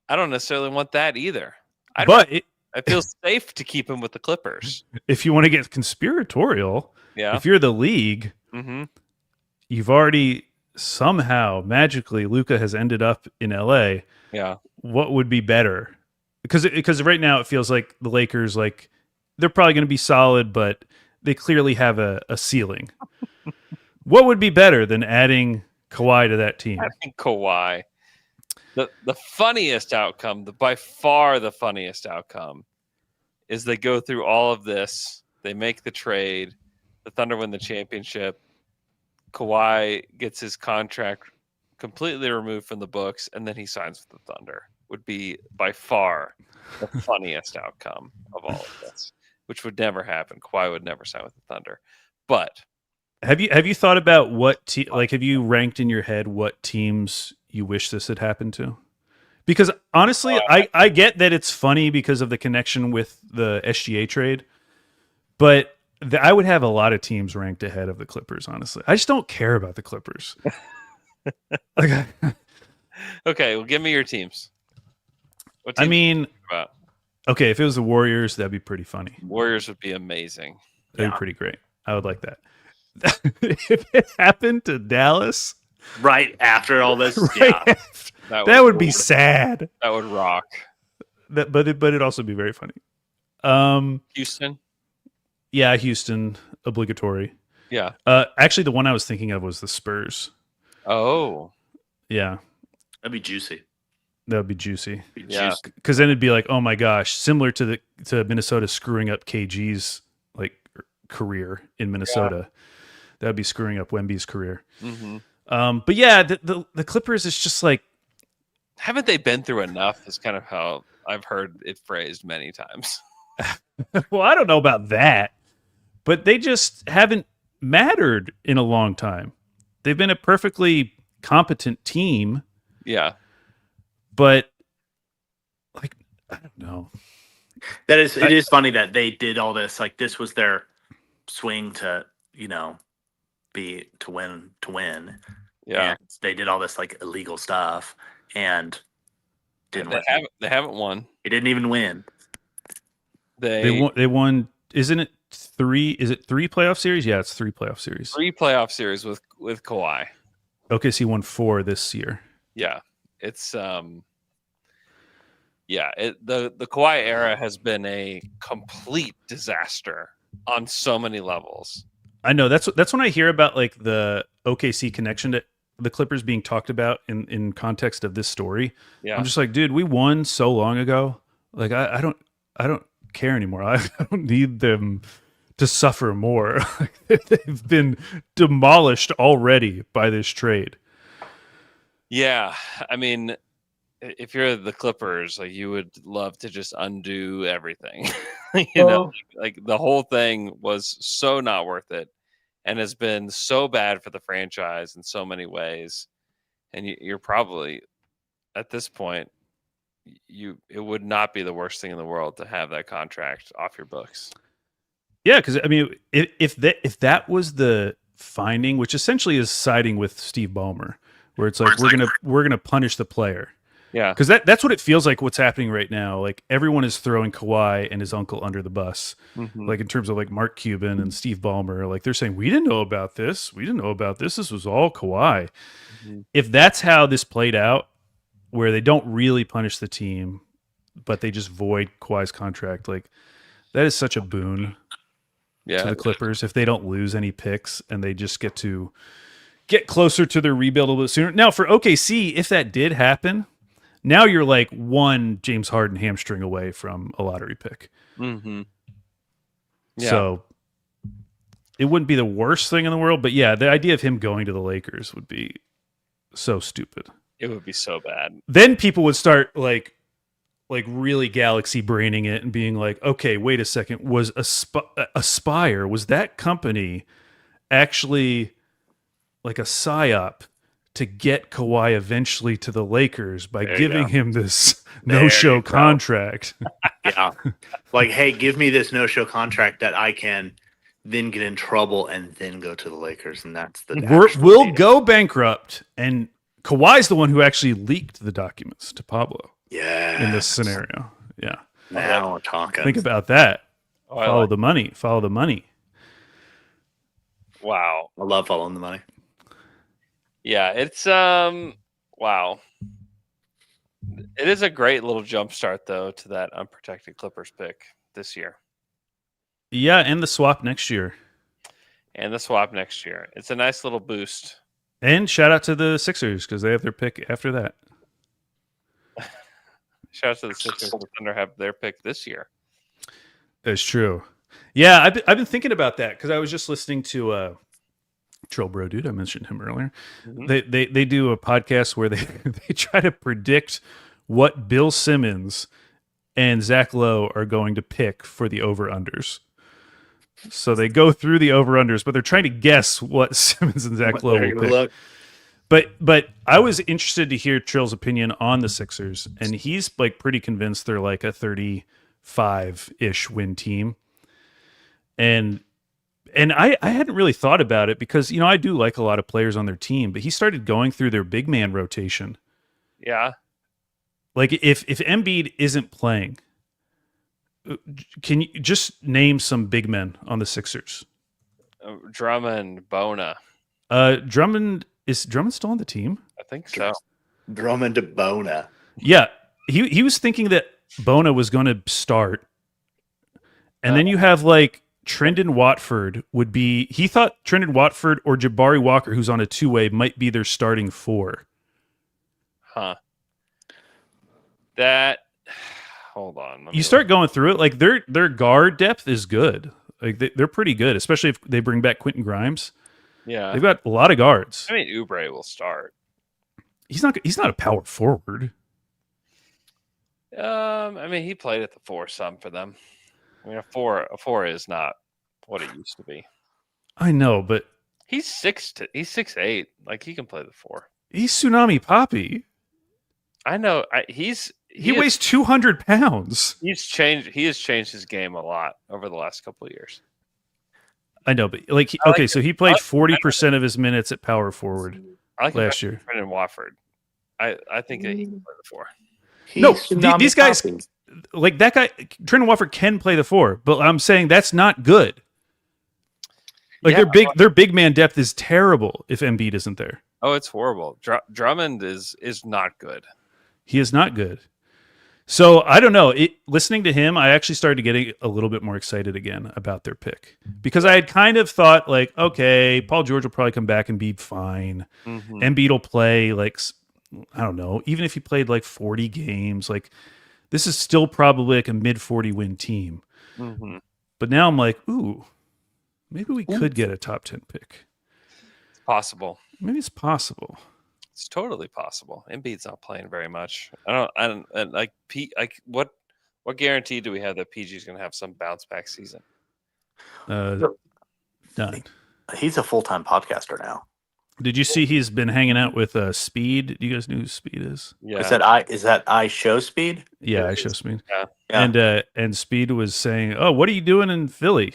don't necessarily want that either. I feel safe to keep him with the Clippers. If you want to get conspiratorial, if you're the league, you've already somehow magically Luka has ended up in LA. Yeah. What would be better? Because right now it feels like the Lakers, like they're probably going to be solid, but they clearly have a ceiling. What would be better than adding Kawhi to that team? I think Kawhi. The funniest outcome, by far the funniest outcome, is they go through all of this. They make the trade. The Thunder win the championship. Kawhi gets his contract completely removed from the books, and then he signs with the Thunder. Would be by far the funniest outcome of all of this, which would never happen. Kawhi would never sign with the Thunder. But have you thought about what have you ranked in your head what teams you wish this had happened to? Because honestly, I get that it's funny because of the connection with the SGA trade, but I would have a lot of teams ranked ahead of the Clippers, honestly. I just don't care about the Clippers. Okay, well, give me your teams. What I mean, about? Okay, if it was the Warriors, that'd be pretty funny. Warriors would be amazing. That'd be pretty great. I would like that. If it happened to Dallas... Right after all this, That would be sad. That would rock. But it'd also be very funny. Houston. Yeah, Houston, obligatory. Yeah. Actually, the one I was thinking of was the Spurs. Oh. Yeah. That'd be juicy. That would be juicy. Yeah. Because then it'd be like, oh my gosh, similar to Minnesota screwing up KG's like career in Minnesota. That would be screwing up Wemby's career. Mm-hmm. But yeah, the Clippers is just like, haven't they been through enough? Is kind of how I've heard it phrased many times. well, I don't know about that, but they just haven't mattered in a long time. They've been a perfectly competent team. Yeah. But like, I don't know. It is funny that they did all this. Like this was their swing to, win. Yeah. And they did all this like illegal stuff and didn't win. They haven't won. They didn't even win. They won. Isn't it 3? Is it 3 playoff series? Yeah, it's 3 playoff series. 3 playoff series with Kawhi. OKC won 4 this year. Yeah. It's the Kawhi era has been a complete disaster on so many levels. I know that's when I hear about like the OKC connection to the Clippers being talked about in context of this story. Yeah. I'm just like, dude, we won so long ago. Like I don't care anymore. I don't need them to suffer more. They've been demolished already by this trade. Yeah, I mean, if you're the Clippers, like you would love to just undo everything. Like the whole thing was so not worth it, and has been so bad for the franchise in so many ways. And you're probably at this point, it would not be the worst thing in the world to have that contract off your books. Yeah, because I mean, if that was the finding, which essentially is siding with Steve Ballmer, where it's like we're gonna punish the player. Yeah, because that's what it feels like. What's happening right now? Like everyone is throwing Kawhi and his uncle under the bus. Mm-hmm. Like in terms of like Mark Cuban and Steve Ballmer. Like they're saying we didn't know about this. We didn't know about this. This was all Kawhi. Mm-hmm. If that's how this played out, where they don't really punish the team, but they just void Kawhi's contract, like that is such a boon. To the Clippers if they don't lose any picks and they just get to get closer to their rebuild a little bit sooner. Now for OKC, if that did happen, now you're like one James Harden hamstring away from a lottery pick. Mm-hmm. Yeah. So it wouldn't be the worst thing in the world, but yeah, the idea of him going to the Lakers would be so stupid. It would be so bad. Then people would start like really galaxy braining it and being like, okay, wait a second, was Aspire, was that company actually like a psyop to get Kawhi eventually to the Lakers by giving him this no-show contract? Yeah. Like, hey, give me this no-show contract that I can then get in trouble and then go to the Lakers. And that's we'll go bankrupt. And Kawhi's the one who actually leaked the documents to Pablo. Yeah. In this scenario. Yeah. Now we're talking. Think about that. Oh, Follow the money. Follow the money. Wow. I love following the money. Yeah, it's wow. It is a great little jump start though to that unprotected Clippers pick this year. Yeah, and the swap next year. It's a nice little boost. And shout out to the Sixers because they have their pick after that. Shout out to the Sixers. The Thunder have their pick this year. That's true. Yeah, I've been thinking about that because I was just listening to Trill Bro Dude. I mentioned him earlier. Mm-hmm. They do a podcast where they try to predict what Bill Simmons and Zach Lowe are going to pick for the over-unders. So they go through the over-unders, but they're trying to guess what Simmons and Zach Lowe will pick. Look. But I was interested to hear Trill's opinion on the Sixers, and he's like pretty convinced they're like a 35-ish win team. And I hadn't really thought about it because, I do like a lot of players on their team, but he started going through their big man rotation. Yeah. Like if Embiid isn't playing, can you just name some big men on the Sixers? Drummond, Bona. Drummond still on the team? I think so. Drummond to Bona. Yeah, he was thinking that Bona was going to start, and then you have like Trendon Watford would be. He thought Trendon Watford or Jabari Walker, who's on a two-way, might be their starting four. Huh. That. Hold on. You start going through it, like their guard depth is good. Like they're pretty good, especially if they bring back Quentin Grimes. Yeah, they've got a lot of guards. I mean, Oubre will start. He's not a power forward. I mean, he played at the 4 some for them. I mean, a four is not what it used to be. I know, but he's 6'8". Like he can play the 4. He's Tsunami Poppy. I know. He weighs 200 pounds. He has changed his game a lot over the last couple of years. I know, but so he played 40% of his minutes at power forward last year. Brendan Watford. I think he can play the 4. These guys, like that guy, Trendon Watford can play the 4, but I'm saying that's not good. Like their big man depth is terrible if Embiid isn't there. Oh, it's horrible. Drummond is not good. He is not good. So I don't know. Listening to him, I actually started getting a little bit more excited again about their pick because I had kind of thought like, okay, Paul George will probably come back and be fine. Mm-hmm. Embiid will play like, I don't know, even if he played like 40 games, like this is still probably like a mid 40 win team. Mm-hmm. But now I'm like, ooh, maybe we could get a top 10 pick. It's possible. Maybe it's possible. It's totally possible. Embiid's not playing very much. I don't like what guarantee do we have that PG's going to have some bounce back season? None. He's a full-time podcaster now. Did you see he's been hanging out with Speed? Do you guys know who Speed is? Yeah. Is that I Show Speed? Yeah, I Show Speed. Yeah. And Speed was saying, "Oh, what are you doing in Philly?"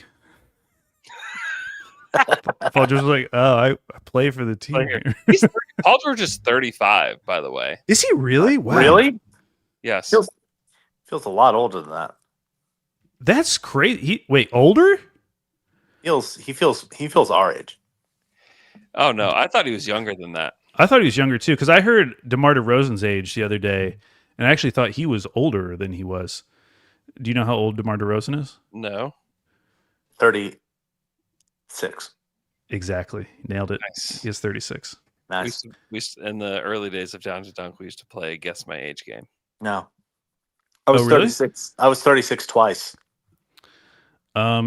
Paul George was like, "Oh, I play for the team." Paul George is 35, by the way. Is he really? Wow. Really? Yes. Feels a lot older than that. That's crazy. Older? He feels our age. Oh no, I thought he was younger than that. I thought he was younger too because I heard DeMar DeRozan's age the other day, and I actually thought he was older than he was. Do you know how old DeMar DeRozan is? No. 36. Exactly. Nailed it. Nice. He is 36. Nice. We in the early days of Down to Dunk, we used to play Guess My Age game. No. I was 36. I was 36 twice.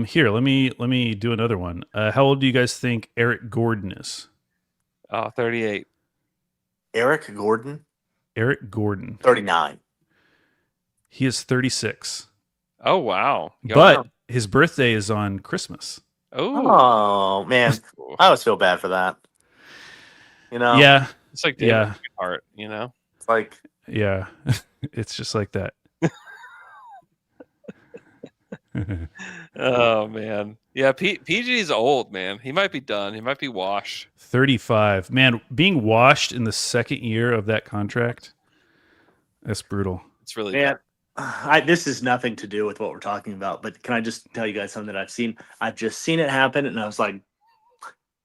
Here, let me do another one. How old do you guys think Eric Gordon is? 38. Eric Gordon? Eric Gordon. 39. He is 36. Oh wow. But his birthday is on Christmas. Oh man. I always feel bad for that. You know? Yeah. It's like David Hart, you know? It's like yeah. It's just like that. Oh man. Yeah, PG's old, man. He might be done. He might be washed. 35. Man, being washed in the second year of that contract, that's brutal. It's really bad. This is nothing to do with what we're talking about, but can I just tell you guys something that I've seen? I've just seen it happen, and I was like,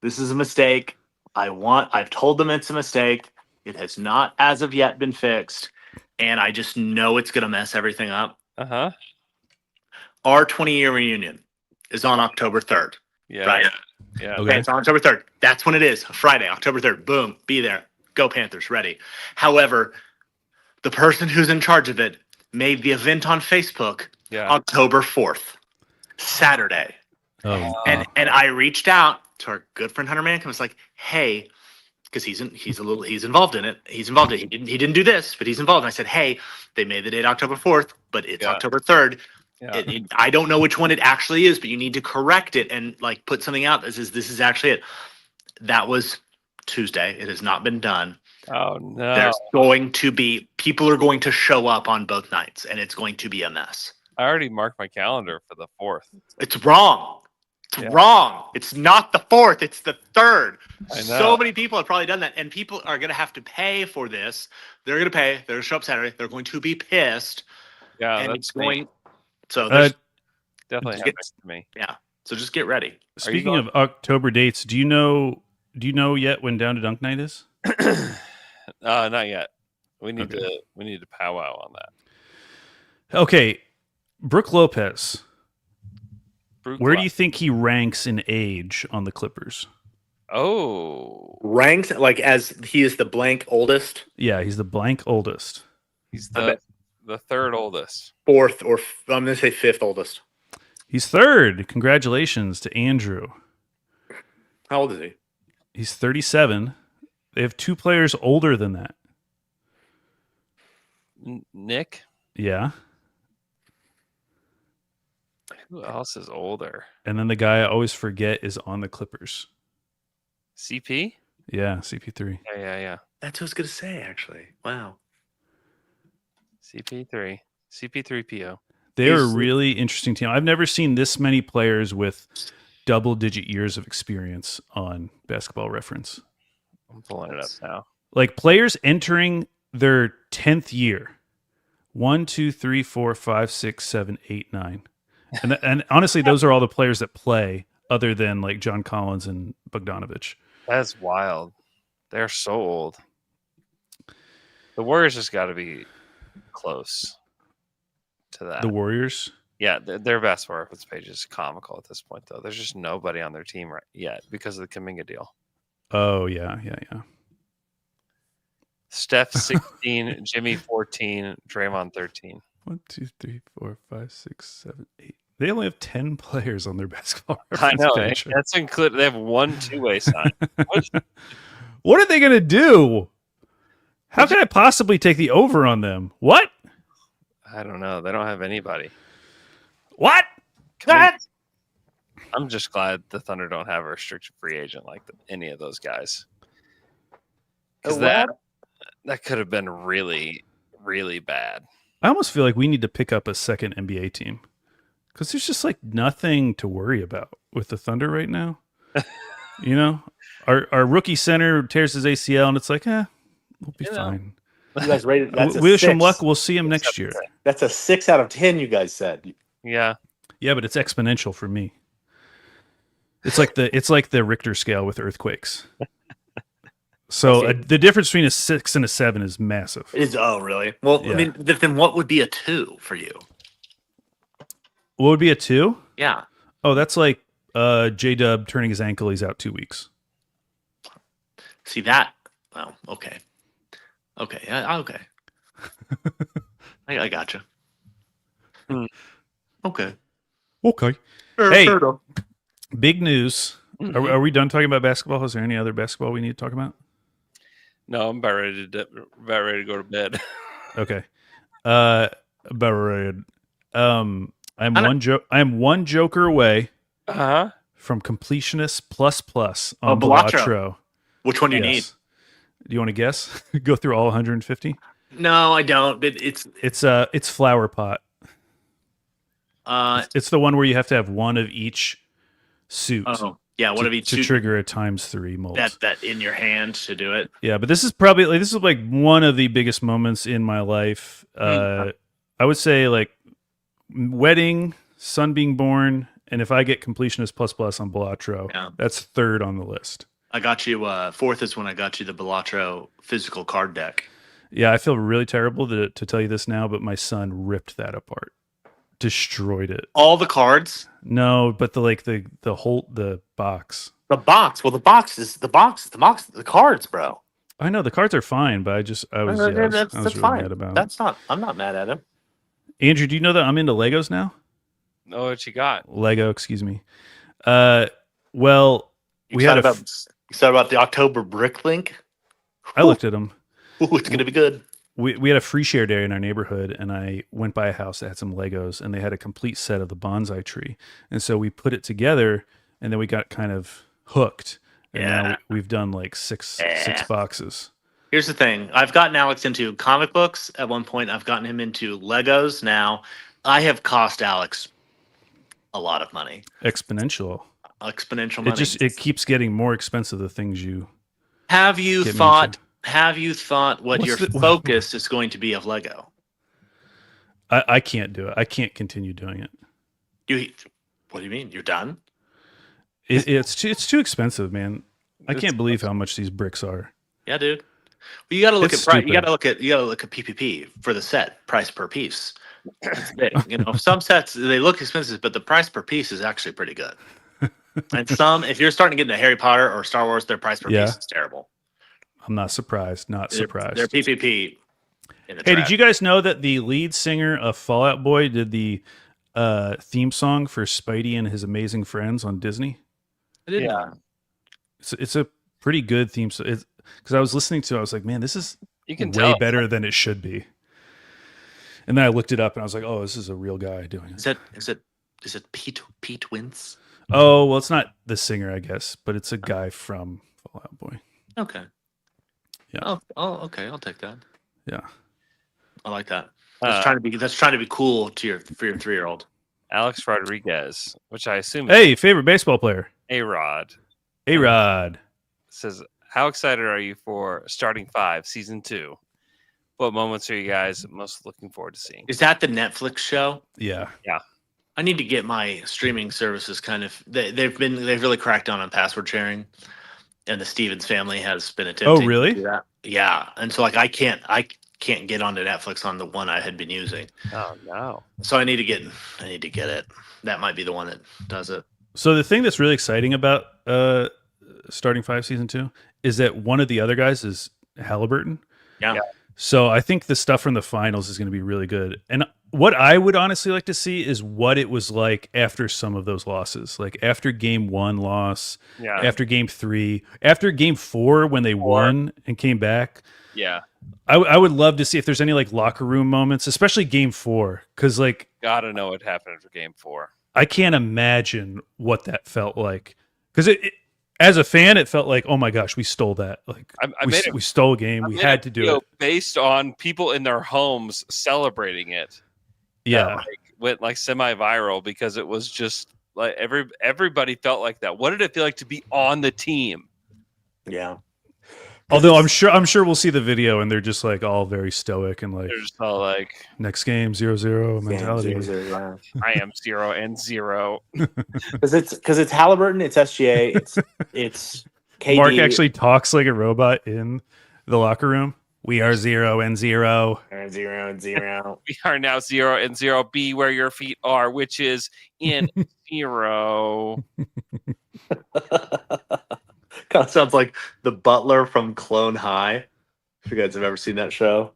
this is a mistake. I've told them it's a mistake. It has not, as of yet, been fixed, and I just know it's going to mess everything up. Uh-huh. Our 20-year reunion is on October 3rd. Yeah. Right? Yeah. Okay, it's on October 3rd. That's when it is. Friday, October 3rd. Boom. Be there. Go Panthers. Ready. However, the person who's in charge of it made the event on Facebook October 4th, Saturday. Oh. And I reached out to our good friend Hunter Mankin. Was like, hey, because he's involved in it. He's involved in it. He didn't do this, but he's involved. And I said, hey, they made the date October 4th, but it's October 3rd. Yeah. I don't know which one it actually is, but you need to correct it and like put something out that says this is actually it. That was Tuesday. It has not been done. Oh no! There's going to be people are going to show up on both nights, and it's going to be a mess. I already marked my calendar for the 4th. It's wrong. It's wrong. It's not the 4th. It's the 3rd. I know. So many people have probably done that, and people are going to have to pay for this. They're going to pay. They're going to show up Saturday. They're going to be pissed. Yeah, and that's it's going. me. So definitely happens to me. Yeah. So just get ready. Speaking of October dates, do you know yet when Down to Dunk night is? Not yet. We need to powwow on that. Okay, Brook Lopez. Brook Where do Lopez. you think he ranks in age on the Clippers? Oh, Ranked like as he is the blank oldest, Yeah, he's the blank oldest. he's I bet- the third oldest. fourth, or I'm going to say fifth oldest. He's third. Congratulations to Andrew. How old is he? He's 37. They have 2 players older than that. Nick. Yeah. Who else is older? And then the guy I always forget is on the Clippers. CP. Yeah, CP3. Yeah. That's what I was going to say, actually. Wow. CP3. CP3PO. They're a really interesting team. I've never seen this many players with double-digit years of experience on Basketball Reference. I'm pulling it up now. Like players entering their 10th year. 1, 2, 3, 4, 5, 6, 7, 8, 9. And honestly, those are all the players that play other than like John Collins and Bogdanovich. That's wild. They're so old. The Warriors just got to be close to that. The Warriors? Yeah, their basketball reference page is comical at this point, though. There's just nobody on their team right yet because of the Kuminga deal. Oh, yeah. Steph 16, Jimmy 14, Draymond 13. 1, 2, 3, 4, 5, 6, 7, 8. They only have 10 players on their basketball I reference know. page. That's included. They have 1 two-way sign. What are they going to do? How can I possibly take the over on them? What? I don't know. They don't have anybody. What? I'm just glad the Thunder don't have a restricted free agent like any of those guys. Because that could have been really, really bad. I almost feel like we need to pick up a second NBA team because there's just like nothing to worry about with the Thunder right now. You know, our rookie center tears his ACL, and it's like, we'll be fine. You guys rated. That's We wish him 6. luck. We'll see him next year. That's a 6 out of 10. You guys said. Yeah, but it's exponential for me. It's like the Richter scale with earthquakes. So the difference between a 6 and a 7 is massive. Oh, really? Well, Yeah. I mean, then what would be a 2 for you? What would be a 2? Yeah. Oh, that's like J-Dub turning his ankle. He's out 2 weeks. See that? Well, okay. Okay. Yeah, okay. I gotcha. Okay. Okay. Hey, big news. Are we done talking about basketball? Is there any other basketball we need to talk about? No, I'm about ready to go to bed. Okay. About ready. I'm one joker away from completionist plus on Belatro. Which one do you need? Do you want to guess? Go through all 150? No, I don't. But It's Flower Pot. It's the one where you have to have one of each suit. Oh, yeah, one of each to suit. trigger a ×3 mold. That in your hand to do it. Yeah, but this is probably like one of the biggest moments in my life. I would say like wedding, son being born, and if I get completionist plus on Belatro, that's third on the list. I got you. Fourth is when I got you the Belatro physical card deck. Yeah, I feel really terrible to tell you this now, but my son ripped that apart, destroyed it. All the cards? No, but the box. The box. Well, the box is the cards, bro. I know the cards are fine, but I was that's really fine. mad about it. I'm not mad at him. Andrew, do you know that I'm into Legos now? No, what you got? Lego, excuse me. Well, You said about the October Brick Link. I looked at them. Ooh, it's gonna be good. We had a free shared area in our neighborhood, and I went by a house that had some Legos, and they had a complete set of the bonsai tree, and so we put it together, and then we got kind of hooked, and now we've done like six boxes. Here's the thing: I've gotten Alex into comic books at one point. I've gotten him into Legos. Now, I have cost Alex a lot of money. Exponential money. It keeps getting more expensive. The things you have you thought. Have you thought what your focus is going to be of Lego? I can't do it. I can't continue doing it. What do you mean? You're done? It's too expensive, man. I can't believe how much these bricks are. Yeah, dude. you got to look It's at stupid. you got to look at PPP for the set price per piece. It's big. Some sets they look expensive, but the price per piece is actually pretty good. And some, if you're starting to get into Harry Potter or Star Wars, their price per piece is terrible. I'm not surprised. They're PPP. Hey, did you guys know that the lead singer of Fall Out Boy did the theme song for Spidey and His Amazing Friends on Disney? I didn't. Yeah. It's a pretty good theme song. Because I was listening to it, I was like, man, this is You can way tell. better than it should be. And then I looked it up and I was like, oh, this is a real guy doing it. Is it Pete Wentz? Oh, well, it's not the singer, I guess, but it's a guy from Fall Out Boy. Okay. Yeah. Oh, okay. I'll take that. Yeah. I like that. That's trying to be cool for your 3-year-old. Alex Rodriguez, which I assume Hey, favorite baseball player? A-Rod. A-Rod. Says, how excited are you for Starting 5 Season 2? What moments are you guys most looking forward to seeing? Is that the Netflix show? Yeah. Yeah. I need to get my streaming services kind of. They've really cracked down on password sharing, and the Stevens family has been attempting. Oh, really? To do that. Yeah, and so like I can't get onto Netflix on the one I had been using. Oh no! So I need to get it. That might be the one that does it. So the thing that's really exciting about Starting 5 Season 2 is that one of the other guys is Halliburton. Yeah. So I think the stuff from the finals is going to be really good. And what I would honestly like to see is what it was like after some of those losses, like after Game 1 loss, after Game 3, after Game 4 when they won and came back. Yeah. I would love to see if there's any like locker room moments, especially Game 4, because like Gotta know what happened after Game 4. I can't imagine what that felt like, because it as a fan, it felt like, oh my gosh, we stole that. Like we stole a game. We had to do it based on people in their homes celebrating it. Yeah, went like semi-viral because it was just like everybody felt like that. What did it feel like to be on the team? Yeah. Although I'm sure we'll see the video and they're just like all very stoic and like They're just all like next game 0-0 mentality. 0-0. I am 0-0. Because it's Halliburton, it's SGA, it's KD. Mark actually talks like a robot in the locker room. We are 0-0. 0-0. We are now 0-0. Be where your feet are, which is in 0. Kind of sounds like the butler from Clone High. If you guys have ever seen that show,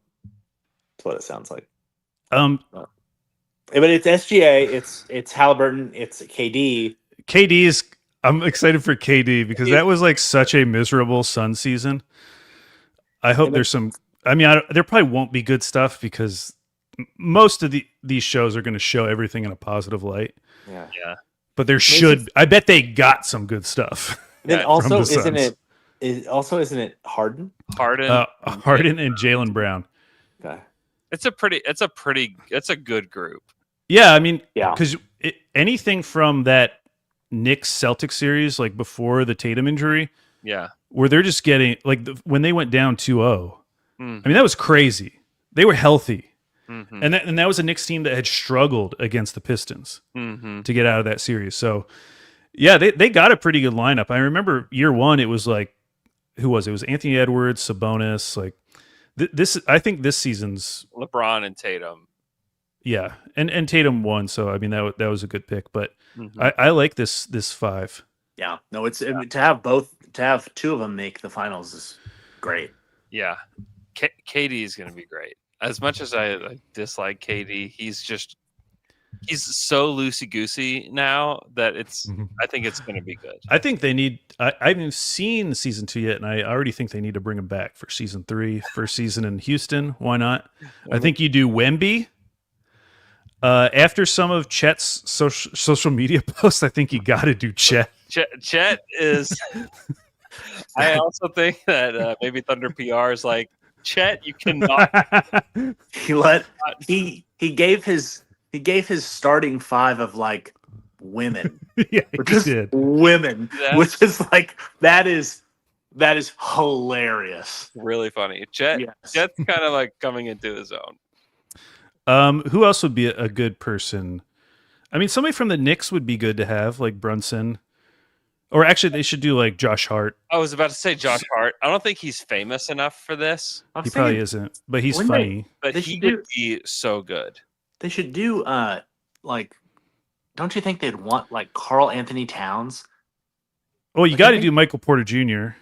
that's what it sounds like. But it's SGA, it's Halliburton, it's KD. I'm excited for KD because that was like such a miserable Sun season. I hope there's some. I mean, there probably won't be good stuff because most of these shows are going to show everything in a positive light. Yeah. But there should. I bet they got some good stuff. Then also, isn't it Harden? Harden and Jaylen Brown. Okay. It's a good group. Yeah, I mean, yeah, because anything from that Knicks Celtics series, like before the Tatum injury, where they're just getting like when they went down 2-0. I mean, that was crazy. They were healthy, and that was a Knicks team that had struggled against the Pistons to get out of that series. So, yeah, they got a pretty good lineup. I remember year one, it was like, who was it? It was Anthony Edwards, Sabonis. Like this, I think this season's LeBron and Tatum. Yeah, and Tatum won, so I mean that was a good pick. But I like this 5. Yeah, no, it's to have two of them make the finals is great. Yeah, KD is going to be great. As much as I dislike KD, he's so loosey goosey now that I think it's going to be good. I think they need. I haven't seen season 2 yet, and I already think they need to bring him back for season 3. First season in Houston, why not? I think you do Wemby. After some of Chet's social media posts, I think you got to do Chet. Chet is. I also think that maybe Thunder PR is like, Chet, you cannot. He gave his starting 5 of like women. Yeah, he did. Women, which is like that is hilarious. Really funny. Chet's kind of like coming into his own. Who else would be a good person? I mean, somebody from the Knicks would be good to have, like Brunson. Or actually, they should do like Josh Hart. I was about to say Josh Hart. I don't think he's famous enough for this. He probably isn't, but he's funny. But he would be so good. They should do like. Don't you think they'd want like Karl Anthony Towns? Oh, you got to do Michael Porter Jr.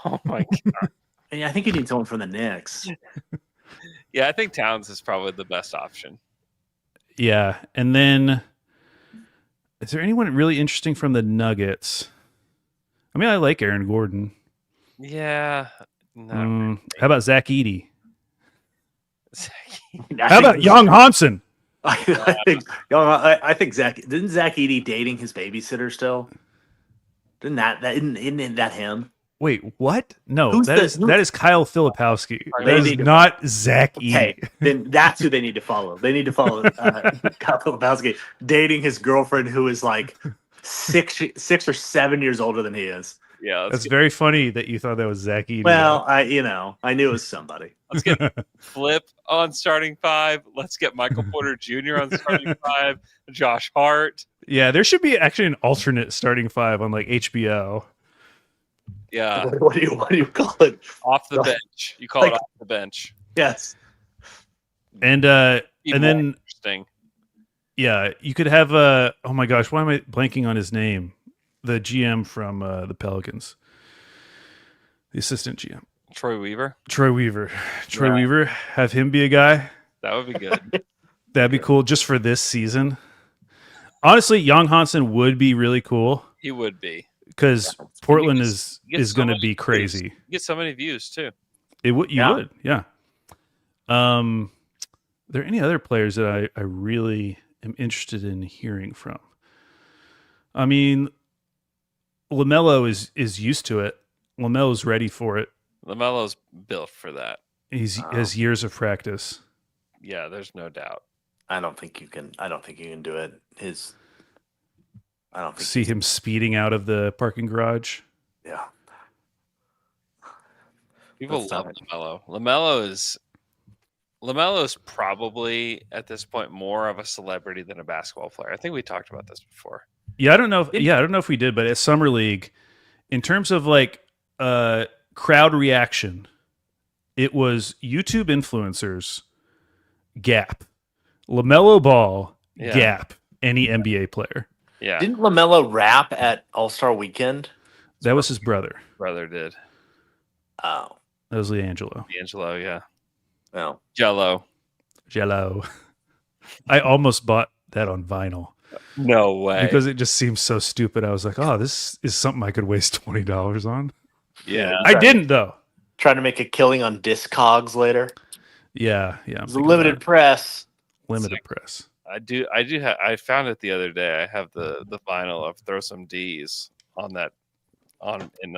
Oh my god! And I think you need someone from the Knicks. Yeah, I think Towns is probably the best option. Yeah, and then is there anyone really interesting from the Nuggets? I mean, I like Aaron Gordon. Yeah. How about Zach Edey? I How about Young Hansen? I think Zach didn't Zach Edey dating his babysitter still? Isn't that him? Wait, what? No, Who's that is Kyle Filipowski. That is not Zach Edey. Okay, then that's who they need to follow. They need to follow Kyle Filipowski dating his girlfriend who is like 6 or 7 years older than he is. Yeah, that's very funny that you thought that was Zach Edey. Well, I knew it was somebody. Let's get Flip on starting five. Let's get Michael Porter Jr. on starting five. Josh Hart. Yeah, there should be actually an alternate starting five on like HBO. Yeah. What do you call it? Off the bench. You call it off the bench. Yes. And then interesting. Yeah, you could have oh my gosh, why am I blanking on his name? The GM from the Pelicans. The assistant GM. Troy Weaver. Troy Weaver. Have him be a guy. That would be good. That'd be cool just for this season. Honestly, Young Hansen would be really cool. He would be. Because Portland is so going to many be crazy. You get so many views too. You would, yeah. Are there any other players that I really am interested in hearing from? I mean, LaMelo is used to it. LaMelo's ready for it. LaMelo's built for that. He has years of practice. Yeah, there's no doubt. I don't think you can do it. I don't think see him speeding out of the parking garage. Yeah. People love LaMelo. LaMelo is probably at this point more of a celebrity than a basketball player. I think we talked about this before. Yeah, I don't know if we did, but at Summer League, in terms of like crowd reaction, it was YouTube influencers, Gap, LaMelo Ball, Gap, any NBA player. Yeah. Didn't LaMelo rap at All-Star Weekend? That was his brother. Brother did. Oh. That was D'Angelo. D'Angelo, yeah. Oh. Jello. I almost bought that on vinyl. No way. Because it just seems so stupid. I was like, oh, this is something I could waste $20 on. Yeah. I didn't, though. Trying to make a killing on Discogs later. Yeah. It's a limited press. Limited press. I do have. I found it the other day. I have the vinyl of "Throw Some D's" on that in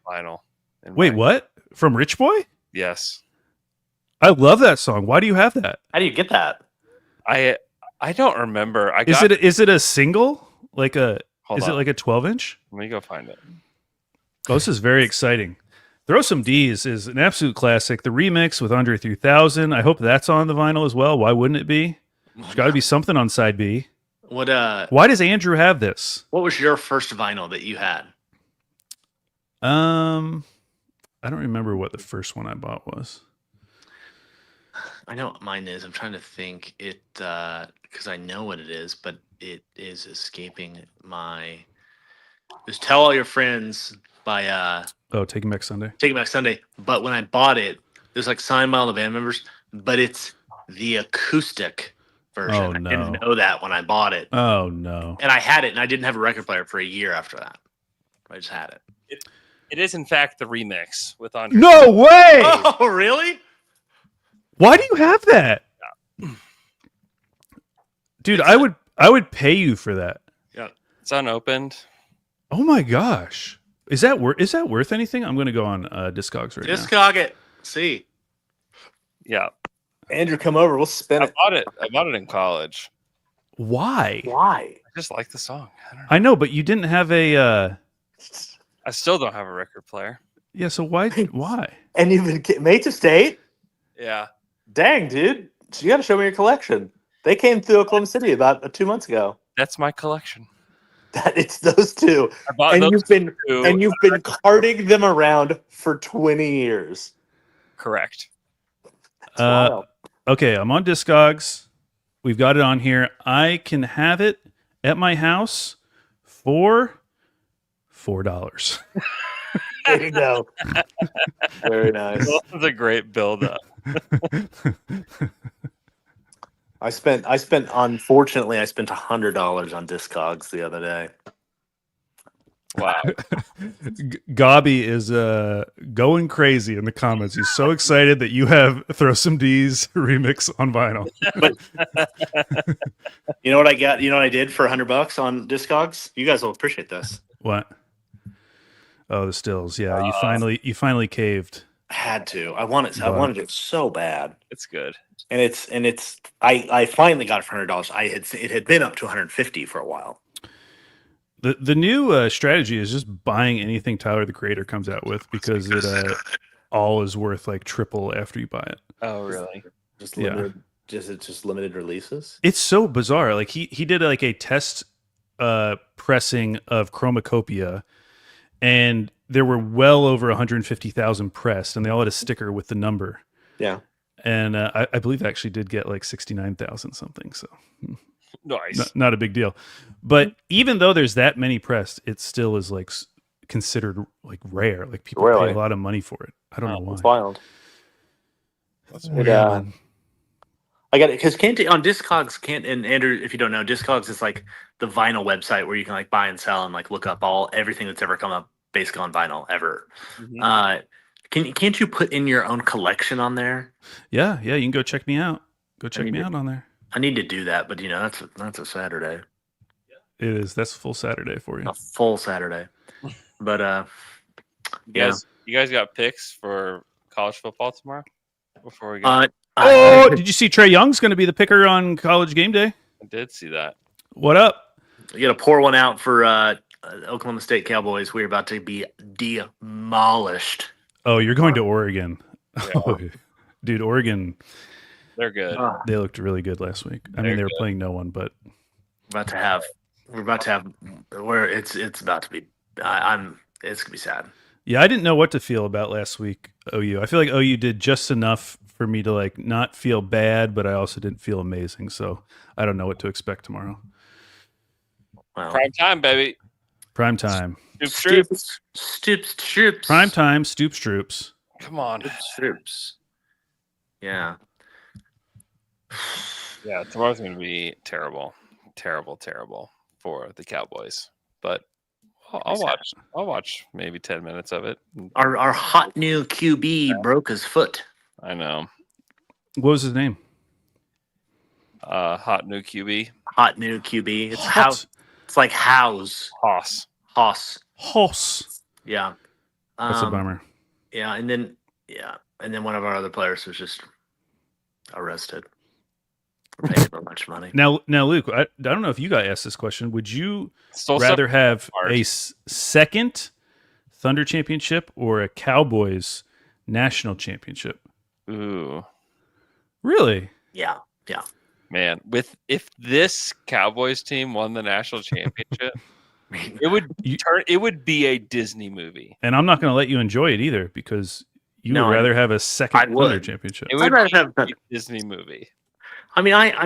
vinyl. Wait, what? From Rich Boy? Yes. I love that song. Why do you have that? How do you get that? I don't remember. Is it a single? Like it like a 12-inch? Let me go find it. Oh, this is very exciting. Throw Some D's is an absolute classic. The remix with Andre 3000. I hope that's on the vinyl as well. Why wouldn't it be? There's got to be something on side B. Why does Andrew have this? What was your first vinyl that you had? I don't remember what the first one I bought was. I know what mine is. I'm trying to think it because I know what it is, but it is escaping my. It was "Tell All Your Friends" by Taking Back Sunday. Taking Back Sunday. But when I bought it, it was like signed by all the band members, but it's the acoustic version. Oh, no. I didn't know that when I bought it. Oh no! And I had it, and I didn't have a record player for a year after that. I just had it. It is in fact the remix with Andre. No way! Oh, really? Why do you have that? Dude, I would pay you for that. Yeah, it's unopened. Oh my gosh. Is that worth anything? I'm going to go on Discogs right now. Discog it. See. Yeah. Andrew, come over. We'll spin it. I bought it in college. Why? Why? I just like the song. I know, but you didn't have a I still don't have a record player. Yeah, so why? And you've been mates of state? Yeah. Dang, dude. So you got to show me your collection. They came through Oklahoma City about 2 months ago. That's my collection. That it's those two, I bought and those you've been carting them around for 20 years. Correct. That's wild. Okay, I'm on Discogs. We've got it on here. I can have it at my house for $4. There you go. Very nice. That was a great build up. Unfortunately, I spent $100 on Discogs the other day. Wow. Gobby is going crazy in the comments. He's so excited that you have Throw Some D's remix on vinyl. You know what I got? You know what I did for $100 on Discogs? You guys will appreciate this. What? Oh, the stills. Yeah, you finally caved. I had to. I wanted it so bad. It's good. And it's I finally got it for $100. It had been up to $150 for a while. The new strategy is just buying anything Tyler the Creator comes out with because it all is worth like triple after you buy it. Oh, really? Just limited. Just limited releases. It's so bizarre. Like he did like a test pressing of Chromacopia, and there were well over 150,000 pressed, and they all had a sticker with the number. Yeah. And I believe it actually did get like 69,000 something. So nice. Not a big deal. But even though there's that many pressed, it still is like considered like rare. Like people pay a lot of money for it. I don't know why. It's wild. That's weird. I got it because on Discogs and Andrew, if you don't know, Discogs is like the vinyl website where you can like buy and sell and like look up everything that's ever come up basically on vinyl ever. Mm-hmm. Can't you put in your own collection on there? Yeah, you can go check me out. Go check me out on there. I need to do that, but that's a Saturday. It is. That's a full Saturday for you. A full Saturday. But you guys got picks for college football tomorrow? Before we go. Did you see Trey Young's going to be the picker on College Game Day? I did see that. What up? You got to pour one out for Oklahoma State Cowboys. We're about to be demolished. Oh, you're going to Oregon. Yeah. Dude, Oregon. They're good. They looked really good last week. I mean, they were playing no one, but we're about to have where it's about to be. It's gonna be sad. Yeah, I didn't know what to feel about last week. OU. I feel like OU did just enough for me to like not feel bad, but I also didn't feel amazing. So I don't know what to expect tomorrow. Well, prime time, baby. Prime time. Stoops troops. Prime time. Stoops troops. Come on, troops. Yeah. Yeah, tomorrow's going to be terrible for the Cowboys. But I'll watch maybe 10 minutes of it. Our hot new QB broke his foot. I know. What was his name? Hot new QB. Hot new QB. It's House. It's like House. Hoss. Yeah. That's a bummer. Yeah, and then one of our other players was just arrested for paying so much money. Now, Luke, I don't know if you got asked this question. Would you rather have a second Thunder championship or a Cowboys national championship? Ooh, really? Yeah. Man, if this Cowboys team won the national championship, it would be a Disney movie. And I'm not going to let you enjoy it either because you would rather have a second Thunder championship. It would rather have a Disney movie. I would rather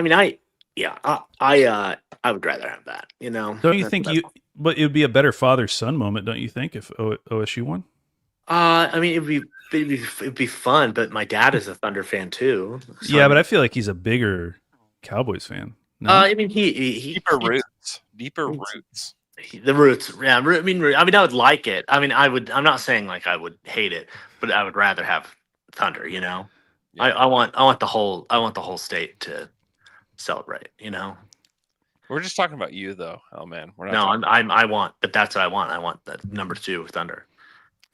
have that. You know? Don't you think But it would be a better father-son moment, don't you think, if OSU won? It'd be fun, but my dad is a Thunder fan too. So yeah, but I feel like he's a bigger Cowboys fan. No? Deeper roots. The roots. Yeah, I would like it. I'm not saying like I would hate it, but I would rather have Thunder. You know, yeah. I want the whole state to celebrate. You know, we're just talking about you though. Oh man, we're not. But that's what I want. I want the number 2 Thunder.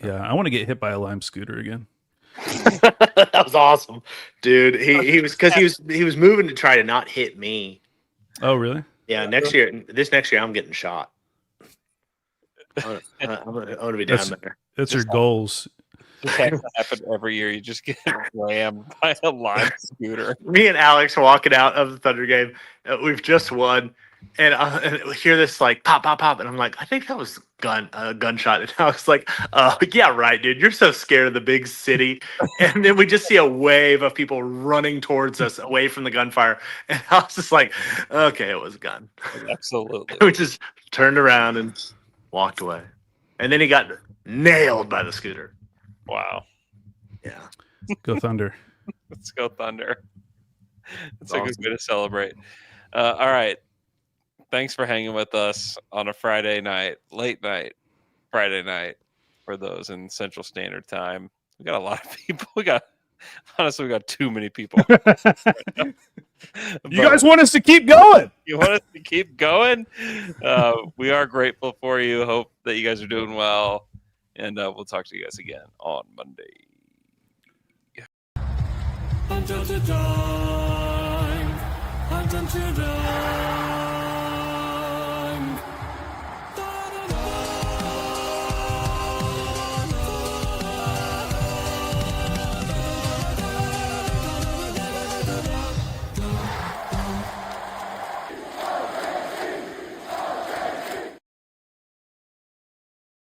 Yeah, I want to get hit by a lime scooter again. That was awesome, dude. He was moving to try to not hit me. Oh, really? Yeah. Next year, I'm getting shot. I'm gonna be down there. That's your goals. That happen every year. You just get rammed by a lime scooter. Me and Alex walking out of the Thunder game. We've just won, and we hear this like pop, pop, pop, and I'm like, I think that was a gunshot. And I was like, oh yeah, right, dude. You're so scared of the big city. And then we just see a wave of people running towards us away from the gunfire. And I was just like, okay, it was a gun. Absolutely. We just turned around and walked away. And then he got nailed by the scooter. Wow. Yeah. Go Thunder. Let's go Thunder. It's a good way to celebrate. All right. Thanks for hanging with us on a Friday night, late night, Friday night for those in Central Standard Time. We got a lot of people. Honestly, we got too many people. You guys want us to keep going? You want us to keep going? We are grateful for you. Hope that you guys are doing well. And we'll talk to you guys again on Monday. Until the dawn, until the dawn.